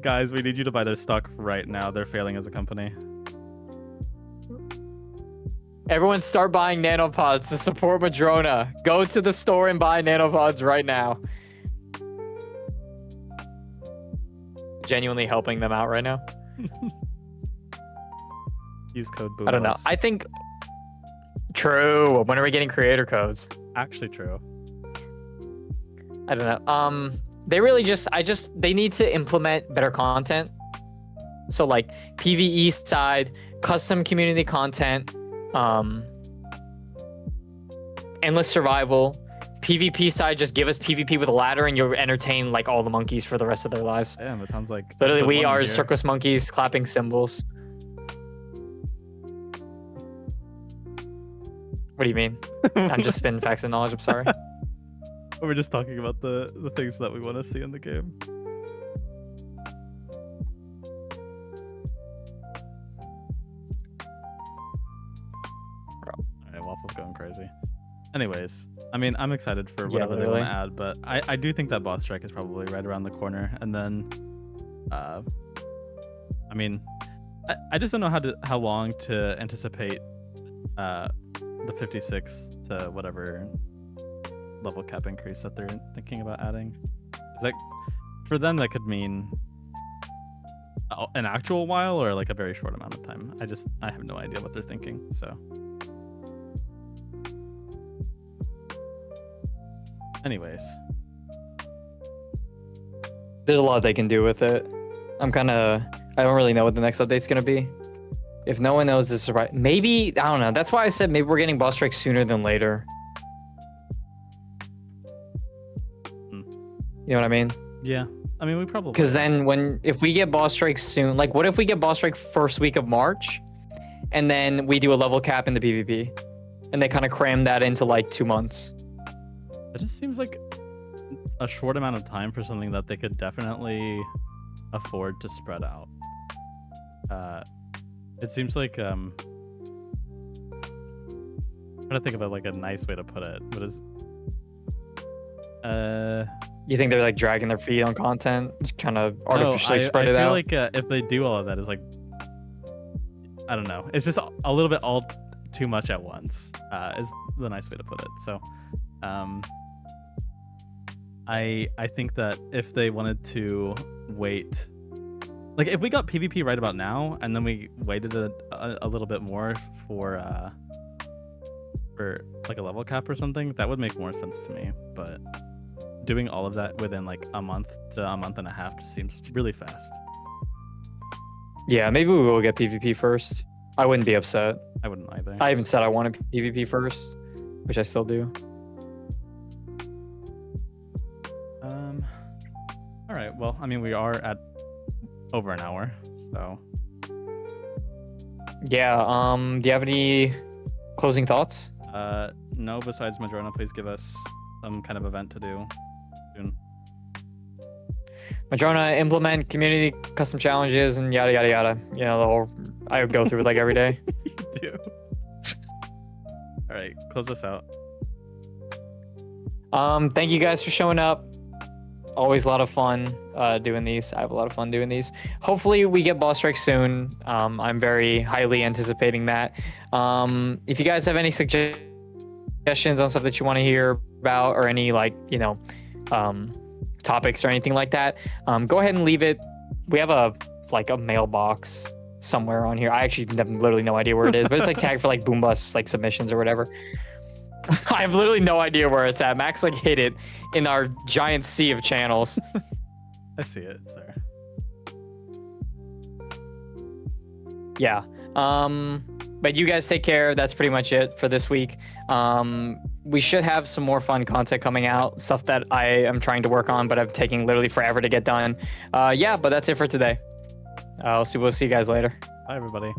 Guys, we need you to buy their stock right now. They're failing as a company. Everyone start buying nanopods to support Madrona. Go to the store and buy nanopods right now. Genuinely helping them out right now. Use code BOOMBUS. I don't know. I think true. When are we getting creator codes? Actually true. I don't know. They really they need to implement better content. So like PvE side, custom community content, endless survival. PvP side, just give us PvP with a ladder and you'll entertain like all the monkeys for the rest of their lives. Damn, it sounds like Literally, episode we 1 are here. circus monkeys clapping cymbals. What do you mean? I'm just spitting facts and knowledge. I'm sorry. We're just talking about the things that we want to see in the game. Alright, Waffle's going crazy. Anyways, I mean, I'm excited for whatever they want literally. to add, but I do think that boss strike is probably right around the corner. And then, I mean, I just don't know how long to anticipate the 56 to whatever level cap increase that they're thinking about adding. Is that for them? That could mean an actual while or like a very short amount of time. I have no idea what they're thinking. So, anyways, There's a lot they can do with it. I don't really know what the next update's gonna be. If no one knows this, right? Maybe, I don't know. That's why I said maybe we're getting boss strike sooner than later. You know what I mean? yeah. I mean, we probably Because then if we get boss strike soon, like what if we get boss strike first week of March and then we do a level cap in the PvP and they kind of cram that into like 2 months? it just seems like a short amount of time for something that they could definitely afford to spread out. It seems like I'm trying to think of like a nice way to put it, but You think they're like dragging their feet on content to kind of artificially spread it I feel out? like if they do all of that, it's like, I don't know. It's just a little bit all too much at once. Is the nice way to put it. So, I think that if they wanted to wait, like if we got PvP right about now and then we waited a little bit more for like a level cap or something, that would make more sense to me. But doing all of that within like a month to a month and a half just seems really fast. Yeah, maybe we will get PvP first. I wouldn't be upset. I wouldn't either. I even said I wanted PvP first, which I still do. All right. Well, I mean, we are at over an hour, so. Yeah. Do you have any closing thoughts? No. Besides Madrona, please give us some kind of event to do soon. Madrona, implement community custom challenges and yada yada yada. You know, the whole I go through it like every day. You do. All right, close us out. Thank you guys for showing up. Always a lot of fun doing these. I have a lot of fun doing these. Hopefully we get boss strike soon. I'm very highly anticipating that. If you guys have any suggestions on stuff that you want to hear about or any like, you know, topics or anything like that, go ahead and leave it. We have a mailbox somewhere on here. I actually have literally no idea where it is, but it's like tagged for like boom bus like submissions or whatever. I have literally no idea where it's at. Max like hid it in our giant sea of channels. I see it. It's there. Yeah. But you guys take care. That's pretty much it for this week. We should have some more fun content coming out, stuff that I am trying to work on, but I'm taking literally forever to get done. Yeah, but that's it for today. We'll see you guys later. Bye, everybody.